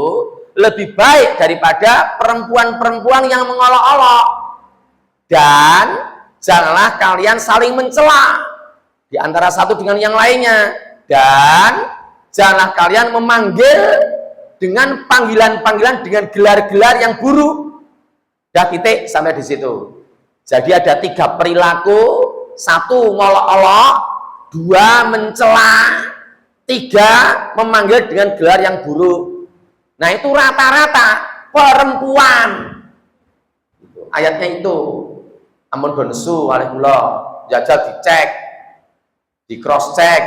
lebih baik daripada perempuan-perempuan yang mengolok-olok. Dan janganlah kalian saling mencela di antara satu dengan yang lainnya. Dan janganlah kalian memanggil dengan panggilan-panggilan dengan gelar-gelar yang buruk. Dah titik sampai di situ. Jadi ada 3 perilaku, 1 ngolok-olok, 2 mencela, 3 memanggil dengan gelar yang buruk. Nah itu rata-rata perempuan. Ayatnya itu. Ampun donesu alih kula, jajal dicek, di cross check,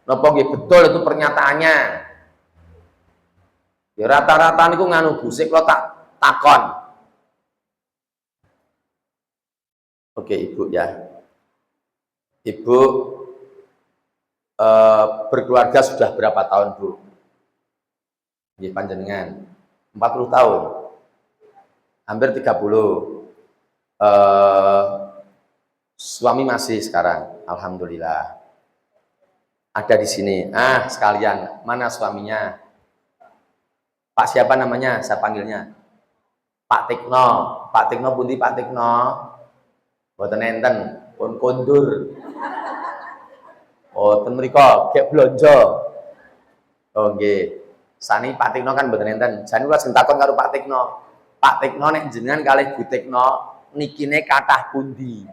napa nggih betul itu pernyataannya. Ya rata-rata niku nganu busik kula tak takon. Oke Ibu ya. Ibu berkeluarga sudah berapa tahun Bu? Nggih panjenengan 40 tahun. Hampir 30. Suami masih sekarang, alhamdulillah. Ada di sini. Sekalian, mana suaminya? Pak siapa namanya? Saya panggilnya. Pak Tikno. Pak Tikno pundi Pak Tikno? Boten enten, pun kondur. Oh, ten mriko gek blonjo. Oh nggih. Sani Pak Tikno kan boten enten. Jane kula sing takon karo Pak Tikno. Pak Tikno nek jenengan kalih Bu Tikno nikine kathah pundi?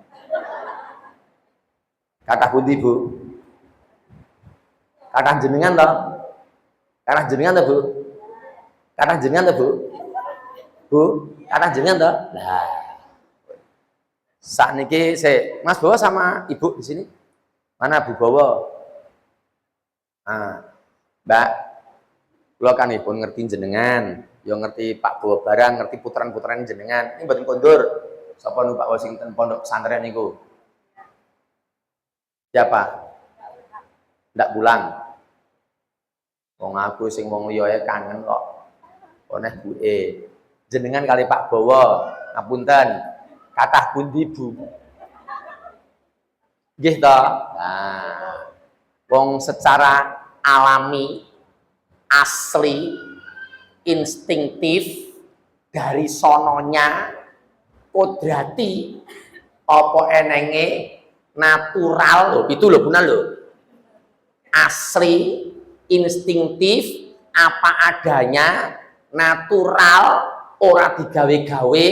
Kathah pundi, Bu? Kathah jenengan toh? Kathah jenengan toh, Bu? Kathah jenengan toh, Bu? Bu, kathah jenengan toh? Lah. Sakniki Mas Bowo sama Ibu di sini. Mana Bu Bowo? Mbak, kula kan pun ngerti jenengan, yo ngerti Pak Bowo barang, ngerti puteran-puteran jenengan. Ini mboten kondur. Sapa nu Pak Washington pondok pesantren niku? Siapa? Ndak pulang. Wong aku sing wong liya kangen kok. Oneh buke. Jenengan kali Pak Bowo, ngapunten. Kathah pundi, Bu? Nggih to? Nah, wong secara alami, asli, instinktif, dari sononya, kodrati, apa enenge, natural, loh, itu loh benar loh. Asli, instinktif, apa adanya, natural, ora digawe-gawe,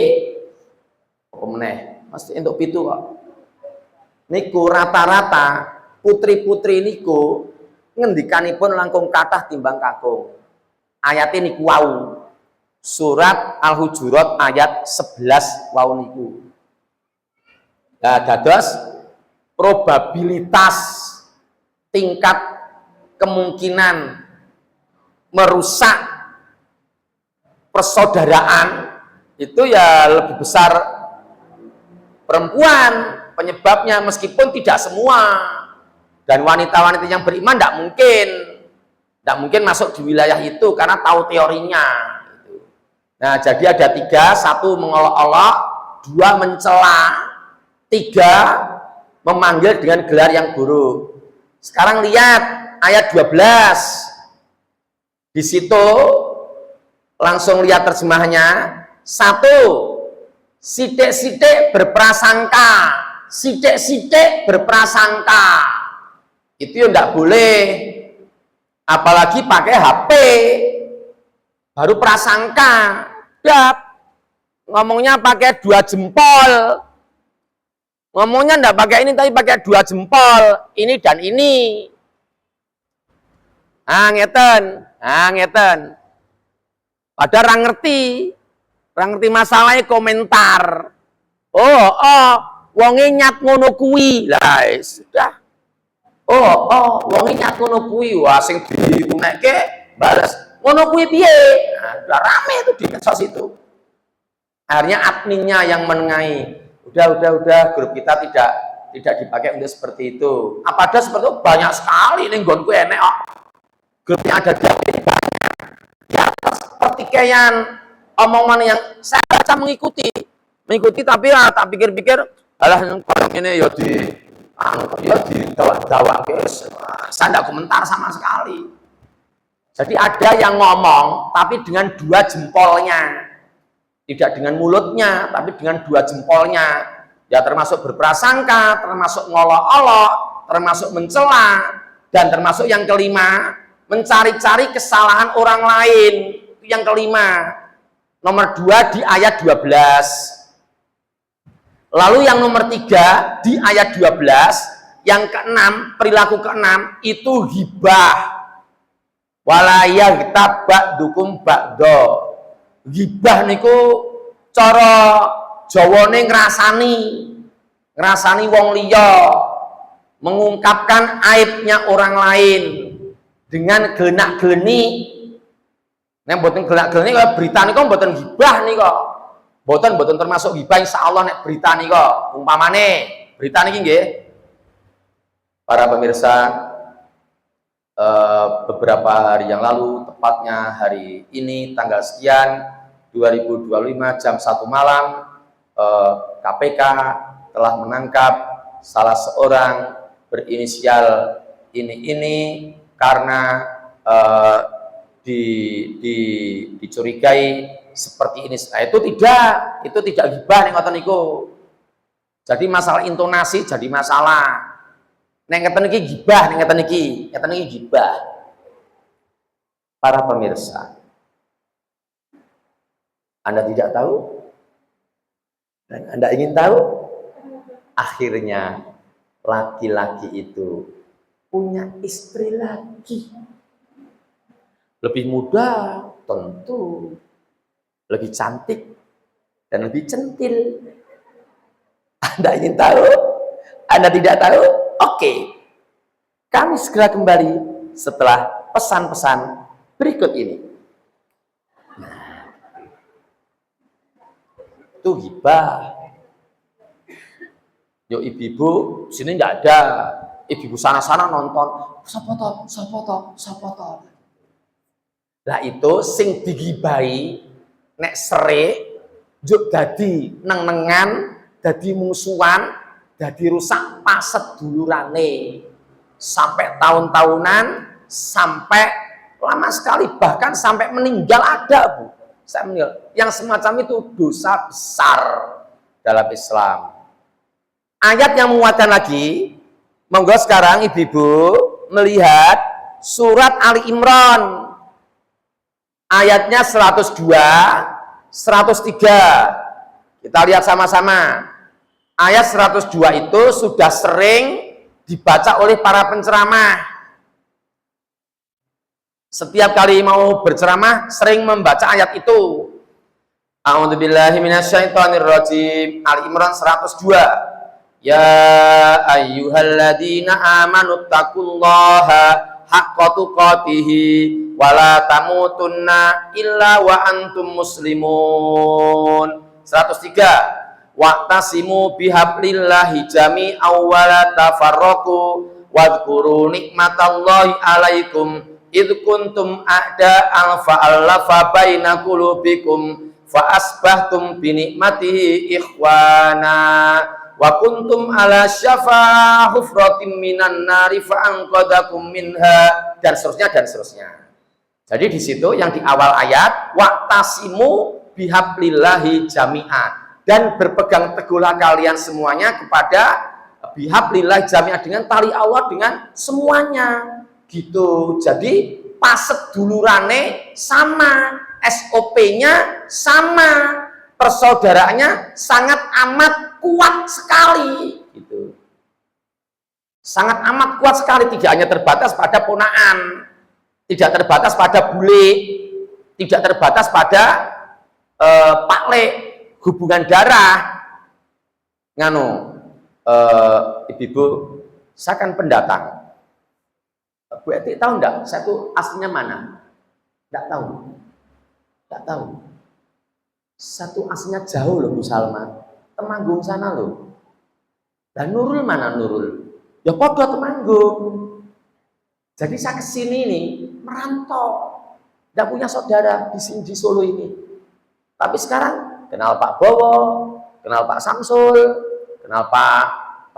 apa meneh? Mesti entuk pitu kok. Niku rata-rata putri-putri niku ngendikanipun langkung kathah timbang kakung. Ayate niku wau. Surat Al-Hujurat ayat 11 wau niku. Nah, dados probabilitas tingkat kemungkinan merusak persaudaraan itu ya lebih besar perempuan. Penyebabnya meskipun tidak semua, dan wanita-wanita yang beriman tidak mungkin masuk di wilayah itu karena tahu teorinya. Nah, jadi ada 3: 1 mengolok-olok, 2 mencela, 3 memanggil dengan gelar yang buruk. Sekarang lihat ayat 12. Di situ langsung lihat terjemahnya. 1, sidik-sidik berprasangka. Sidik-sidik berprasangka itu ya enggak boleh, apalagi pakai HP baru prasangka. Ngomongnya pakai 2 jempol, ngomongnya enggak pakai ini tapi pakai 2 jempol, ini dan ini. Ngeten padahal orang ngerti masalahnya komentar. Wonge nyat ngono kuwi. Lah sudah. Wonge nyat ngono kuwi. Wah sing diunekke balas ngono kuwi piye? Nah, udah rame itu di medsos itu. Akhirnya adminnya yang menengahi. Udah grup kita tidak dipakai untuk seperti itu. Apa ada seperti itu? Banyak sekali ning nggonku enek kok. Grupnya ada banyak. Ya pertikaian omongan yang saya baca mengikuti tapi tak pikir-pikir alah ini ya di dawa saya tidak komentar sama sekali. Jadi ada yang ngomong tapi dengan 2 jempolnya, tidak dengan mulutnya tapi dengan 2 jempolnya, ya termasuk berprasangka, termasuk ngolok-olok, termasuk mencela, dan termasuk yang kelima mencari-cari kesalahan orang lain. Itu yang kelima, nomor 2 di ayat 12. Lalu yang nomor 3 di ayat 12, yang ke-6, perilaku ke-6 itu hibah. Wala yaghtab ba'dukum ba'da. Hibah niku cara Jawane ngrasani wong liya, mengungkapkan aibnya orang lain dengan gelenak-geleni. Nek mboten gelenak-geleni kaya berita niku mboten hibah nika. Boten termasuk hibah insyaallah nek berita nika. Umpamane berita niki nggih. Para pemirsa, beberapa hari yang lalu, tepatnya hari ini tanggal sekian 2025 jam 1 malam, KPK telah menangkap salah seorang berinisial ini karena dicurigai seperti ini. Nah, itu tidak ghibah ning ngoten niku. Jadi masalah intonasi jadi masalah. Nek ngeten iki ghibah, nek ngeten iki ghibah. Para pemirsa, Anda tidak tahu dan Anda ingin tahu, akhirnya laki-laki itu punya istri lagi. Lebih muda tentu, lebih cantik dan lebih centil. Anda ingin tahu? Anda tidak tahu? Oke. Kami segera kembali setelah pesan-pesan berikut ini. Nah, itu ghibah. Yo ibu-ibu sini nggak ada. Ibu-ibu sana-sana nonton. Sopo toh. Lah itu sing digibahi nek serik juk dadi neng-nengan, dadi musuhan, dadi rusak paset dulurane sampai tahun-tahunan, sampai lama sekali, bahkan sampai meninggal ada, Bu. Saya meninggal. Yang semacam itu dosa besar dalam Islam. Ayat yang menguatkan lagi, monggo sekarang ibu-ibu melihat surat Ali Imran. Ayatnya 102, 103. Kita lihat sama-sama. Ayat 102 itu sudah sering dibaca oleh para penceramah. Setiap kali mau berceramah sering membaca ayat itu. A'udzubillahi minasyaitonirrajim. Ali Imran 102. Ya ayyuhalladzina amanu taqullaha haqqa tuqatihi wa la tamutunna illa wa antum muslimun. 103. Wa'tasimu bihablillahi jami'an wa la tafarraqu wadhkuru nikmatallahi 'alaikum idh kuntum a'da'an fa'alafa baina qulubikum fa asbahtum bi nikmatihi ikhwana wa kuntum ala syafa hufratin minan nari fa anqadakum minha, dan seterusnya. Jadi di situ yang di awal ayat wa'tasimu bihablillahi jami'a, dan berpegang teguhlah kalian semuanya kepada bihablillahi jami'a, dengan tali Allah, dengan semuanya gitu. Jadi paset dulurane sama, SOP-nya sama, persaudaraannya sangat amat kuat sekali gitu. Sangat amat kuat sekali, tidak hanya terbatas pada ponaan, tidak terbatas pada bule, tidak terbatas pada pakle, hubungan darah. Nganu, ibu-ibu, saya kan pendatang. Bu Eti tahu enggak saya tuh aslinya mana? Enggak tahu. Enggak tahu. Satu aslinya jauh loh Bu Salma. Temanggung sana loh. Dan Nurul mana Nurul? Ya podo Temanggung. Jadi saya kesini nih merantau. Enggak punya saudara di sini di Solo ini. Tapi sekarang kenal Pak Bowo, kenal Pak Samsul, kenal Pak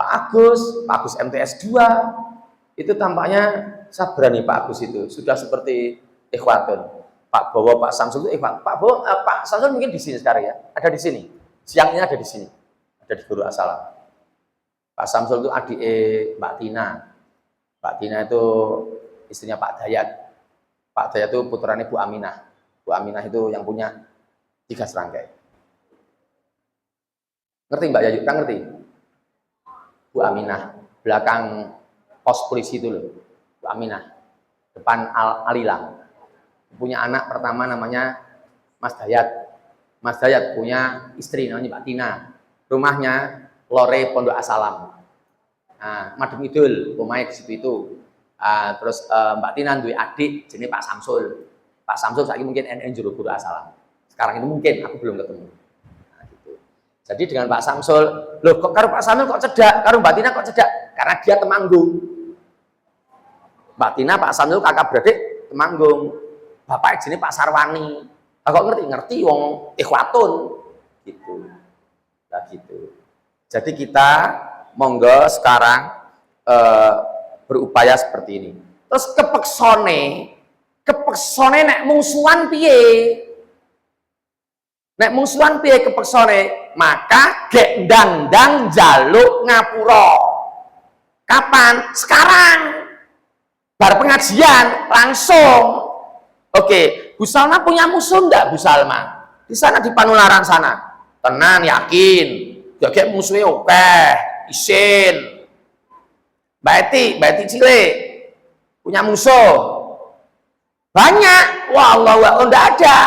Agus MTS 2. Itu tampaknya saya berani Pak Agus itu sudah seperti ikhwatun. Pak Bowo, Pak Samsul itu ikhwat. Pak Samsul mungkin di sini sekarang ya, ada di sini. Siangnya ada di sini, ada di Guru Asalam. Pak Samsul itu adik Mbak Tina. Mbak Tina itu istrinya Pak Dayat. Pak Dayat itu putranya Bu Aminah. Bu Aminah itu yang punya 3 serangkai. Ngerti Mbak Yayu? Kan ngerti? Bu Aminah, belakang pos polisi itu loh. Bu Aminah, depan Alila. Punya anak pertama namanya Mas Dayat. Mas Dayat punya istri namanya Mbak Tina. Rumahnya Lore Pondok Asalam. Nah, Madem Idul, pemain di situ itu. Terus Mbak Tina duwe adik jenis Pak Samsul. Pak Samsul saiki mungkin NN Juru Guru Asalam. Sekarang ini mungkin aku belum ketemu. Nah, gitu. Jadi dengan Pak Samsul, loh kok karo Pak Samsul kok cedak, karo Mbak Tina kok cedak? Karena dia Temanggung. Mbak Tina, Pak Samsul kakak beradik Temanggung. Bapak jenis Pak Sarwani. Kok ngerti wong ikhwatun gitu. Nah gitu. Jadi kita monggo sekarang berupaya seperti ini. Terus kepeksone nek mungsuhan piye? Nek mungsuhan piye kepeksone? Maka gek ndang-ndang njaluk ngapura. Kapan? Sekarang. Bar pengajian langsung. Oke, Bu Salma punya musuh enggak Bu Salma? Di sana di Panularan sana. Tenan yakin. Gek musuhnya oke, isin. Mbak Eti cilik punya musuh. Banyak. Wah, Allah enggak ada.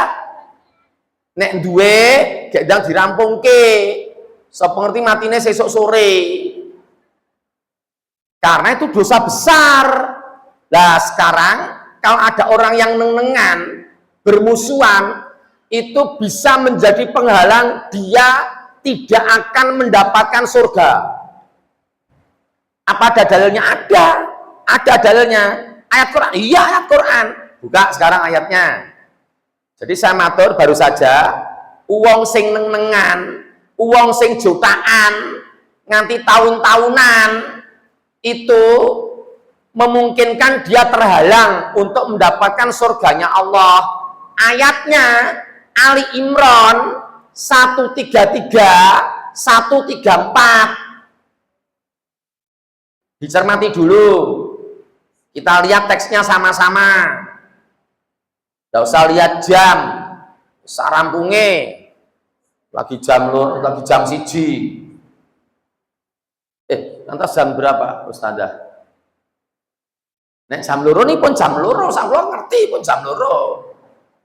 Nek duwe gek ndang dirampungke. Sapa ngerti matine sesuk sore. Karena itu dosa besar. Nah, sekarang kalau ada orang yang neng-nengan, bermusuhan, itu bisa menjadi penghalang dia tidak akan mendapatkan surga. Apa ada dalilnya? Ada dalilnya. Ayat Quran. Iya, ayat Quran. Buka sekarang ayatnya. Jadi saya matur baru saja, uang sing neng-nengan, uang sing jutaan, nganti tahun-tahunan, itu memungkinkan dia terhalang untuk mendapatkan surganya Allah. Ayatnya Ali Imran 133, 134. Dicermati dulu. Kita lihat teksnya sama-sama. Tidak usah lihat jam. Sarampunge. Lagi jam siji. Lantas jam berapa, Ustazah? Nek jam loro nih pun jam loro, sak kula ngerti pun jam loro.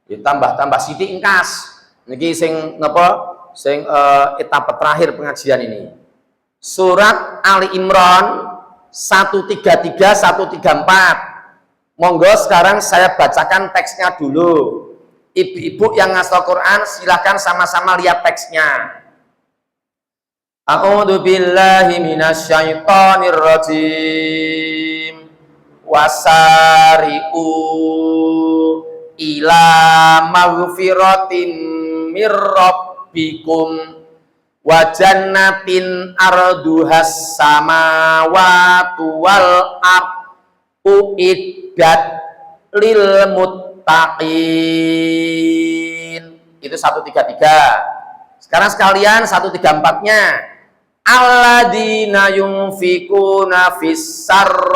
Ditambah sithik engkas. Niki sing napa? Sing etapa terakhir pengajian ini. Surat Ali Imran 133 134. Monggo sekarang saya bacakan teksnya dulu. Ibu-ibu yang ngasal Quran silahkan sama-sama lihat teksnya. A'udzu billahi minasyaitonir rajim. Wasari'u ila maghfiratin mir rabbikum wa jannatin arduhas samawati wal ardh uiddat lil muttaqin. Itu 133. Sekarang sekalian 134-nya. Alladzina yunfikuna fis sarra'i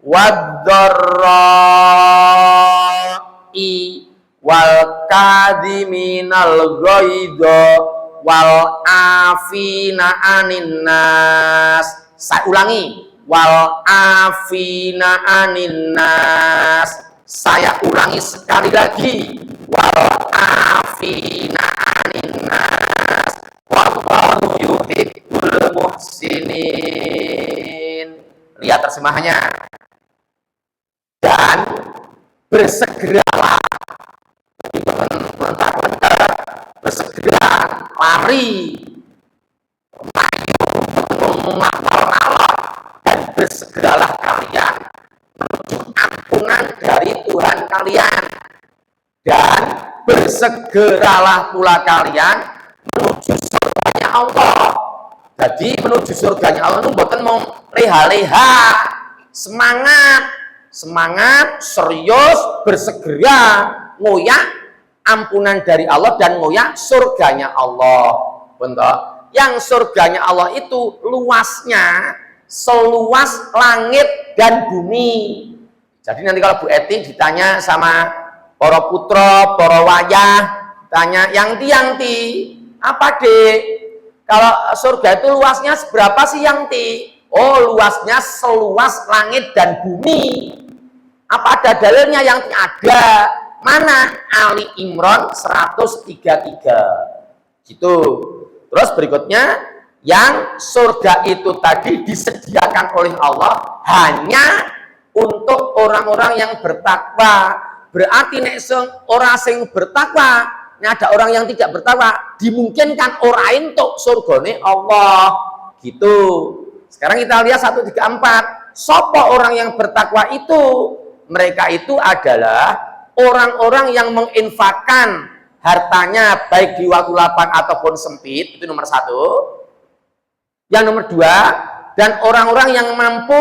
wad-dharra'i wal kadhiminal ghaidha wal afina 'anin nas. Saya ulangi, wal afina 'anin nas. Saya ulangi sekali lagi, wal afina 'anin nas. Wallahu yuhibbul muhsinin. Lihat terjemahannya. Dan bersegeralah, bersegera lari, dan bersegeralah kalian menuju ampunan dari Tuhan kalian, dan bersegeralah pula kalian menuju surganya Allah. Jadi menuju surganya Allah itu bukan mau leha-leha, semangat, serius, bersegera ngoyak ampunan dari Allah dan ngoyak surganya Allah. Bentar. Yang surganya Allah itu luasnya seluas langit dan bumi. Jadi nanti kalau Bu Eti ditanya sama para putra, para wayah, tanya yang ti, apa dek? Kalau surga itu luasnya seberapa sih yang ti? Oh, luasnya seluas langit dan bumi. Apa ada dalilnya yang ti? Ada. Mana? Ali Imran 133. Gitu. Terus berikutnya, yang surga itu tadi disediakan oleh Allah hanya untuk orang-orang yang bertakwa. Berarti nek orang sing bertakwa, nek ada orang yang tidak bertakwa, dimungkinkan orang entuk surgane Allah. Gitu. Sekarang kita lihat 134. Sapa orang yang bertakwa itu? Mereka itu adalah orang-orang yang menginfakkan hartanya baik di waktu lapang ataupun sempit. Itu nomor 1. Yang nomor dua, dan orang-orang yang mampu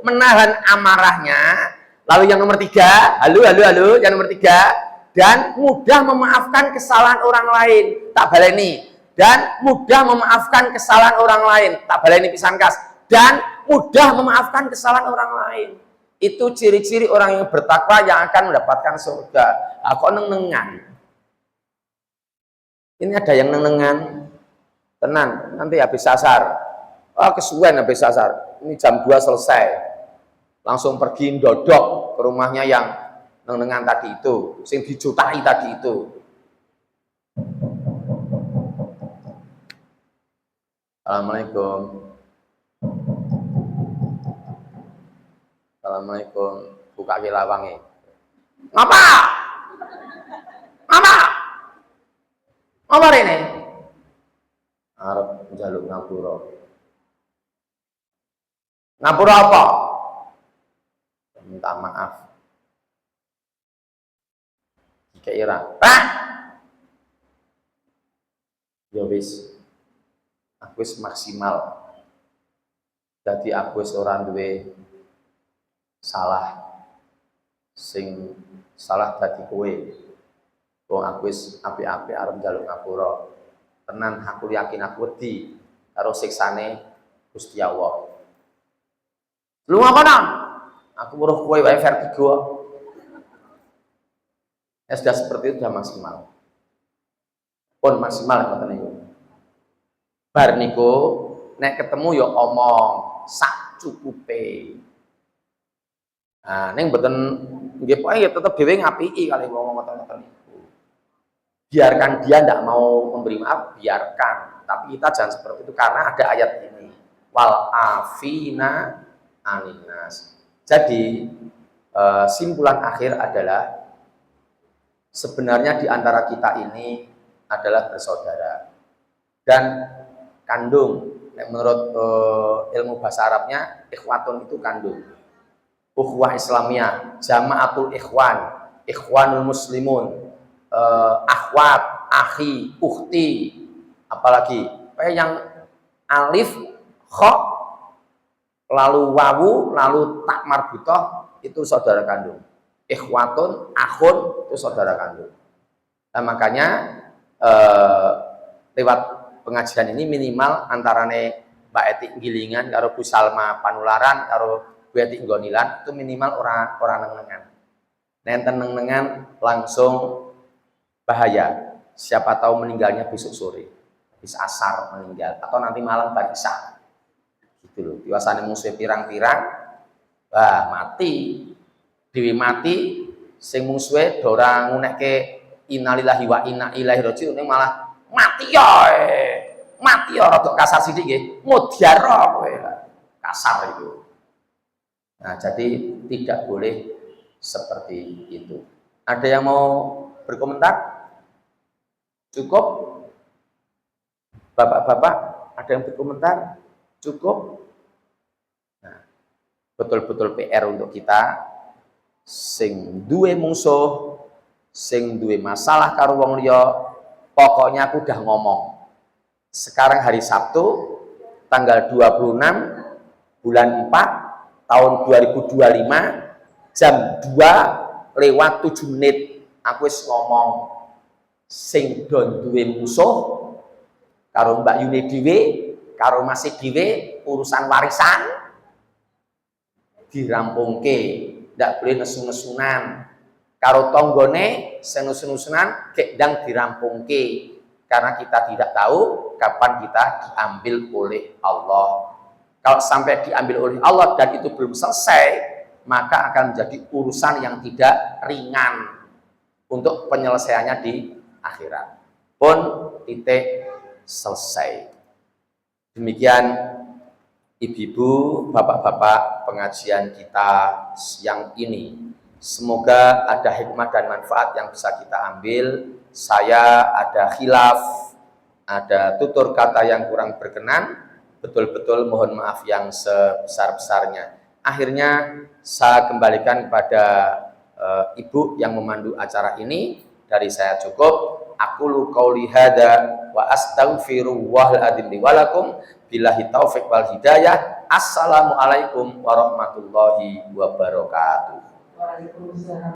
menahan amarahnya. Lalu yang nomor tiga, halo, yang nomor tiga, dan mudah memaafkan kesalahan orang lain. Tak baleni. Dan mudah memaafkan kesalahan orang lain. Tak baleni pisan kas. Dan mudah memaafkan kesalahan orang lain. Itu ciri-ciri orang yang bertakwa yang akan mendapatkan surga. Kok neng-nengan? Ini ada yang neng-nengan. Tenan, nanti habis sasar. Kesuwen habis sasar. Ini jam 2 selesai. Langsung pergi dodok ke rumahnya yang neng-nengan tadi itu, sing dijutai tadi itu. Assalamualaikum. Assalamualaikum. Buka lawange. Ngapa? Ngapa? Ngapa rene? Arep njaluk ngapura. Ngapura apa? Minta maaf. Jika ira. Ya wis. Aku wis maksimal. Jadi aku wis ora duwe salah. Sing salah dadi kowe. Wong aku wis apik-apik arep njaluk ngapura. Tenan aku yakin aku wedi karo siksane Gusti Allah. Lu ngapa nang? Aku weruh kowe wae vertigo. Ya sudah seperti itu sudah maksimal. Pun maksimal ngoten niku. Bar niku nek ketemu ya omong sak cukupe. Nah, ning mboten nggih pokoke ya tetep dhewe ngapiki kali ngomong ngoten-ngoten niku. Biarkan dia tidak mau memberi maaf, biarkan. Tapi kita jangan seperti itu karena ada ayat ini. Wal afina aninas. Jadi simpulan akhir adalah sebenarnya di antara kita ini adalah bersaudara dan kandung. Menurut ilmu bahasa Arabnya, ikhwatun itu kandung. Ukhuwah Islamiyah, jamaatul ikhwan, ikhwanul muslimun, akhwat, akhi, ukhti, apalagi yang alif, kha, lalu wawu, lalu tak marbutoh, itu saudara kandung. Ikhwatun, akhun, itu saudara kandung. Nah, makanya lewat pengajian ini minimal antarane Mbak Eti Gilingan karo Bu Salma Panularan karo Bu Eti Gonilan itu minimal orang neng-nengan. Nenten neng-nengan langsung bahaya. Siapa tahu meninggalnya besok sore, habis asar meninggal, atau nanti malam barisan. Gitu loh. Diwasane musuh pirang-pirang, mati. Dewi mati, sing musuhe dora ngunekke innalillahi wa inna ilaihi raji'un malah mati ya. Mati ya rada kasar sithik nggih. Mudyara kowe. Kasar itu. Nah, jadi tidak boleh seperti itu. Ada yang mau berkomentar? Cukup? Bapak-bapak, ada yang berkomentar? Cukup? Nah, betul-betul PR untuk kita sing duwe musuh, sing duwe masalah karo wong liya, pokoknya aku udah ngomong. Sekarang hari Sabtu, tanggal 26 bulan 4 tahun 2025 jam 2:07 aku wis ngomong. Sing don duwe musuh karo Mbak Yuni dhewe, karo Masih dhewe urusan warisan dirampungke, ndak boleh nesu-nesunan. Karo tanggane sing nesu-nesunan gek ndang dirampungke karena kita tidak tahu kapan kita diambil oleh Allah. Kalau sampai diambil oleh Allah dan itu belum selesai, maka akan menjadi urusan yang tidak ringan untuk penyelesaiannya di akhirat. Pun titik selesai. Demikian ibu-ibu, bapak-bapak pengajian kita siang ini. Semoga ada hikmah dan manfaat yang bisa kita ambil. Saya ada khilaf, ada tutur kata yang kurang berkenan, betul-betul mohon maaf yang sebesar-besarnya. Akhirnya saya kembalikan kepada ibu yang memandu acara ini. Dari saya cukup. Aqulu qauli hadza wa astaghfirullahal adzim li wa lakum Billahi taufik wal hidayah. Assalamualaikum warahmatullahi wabarakatuh.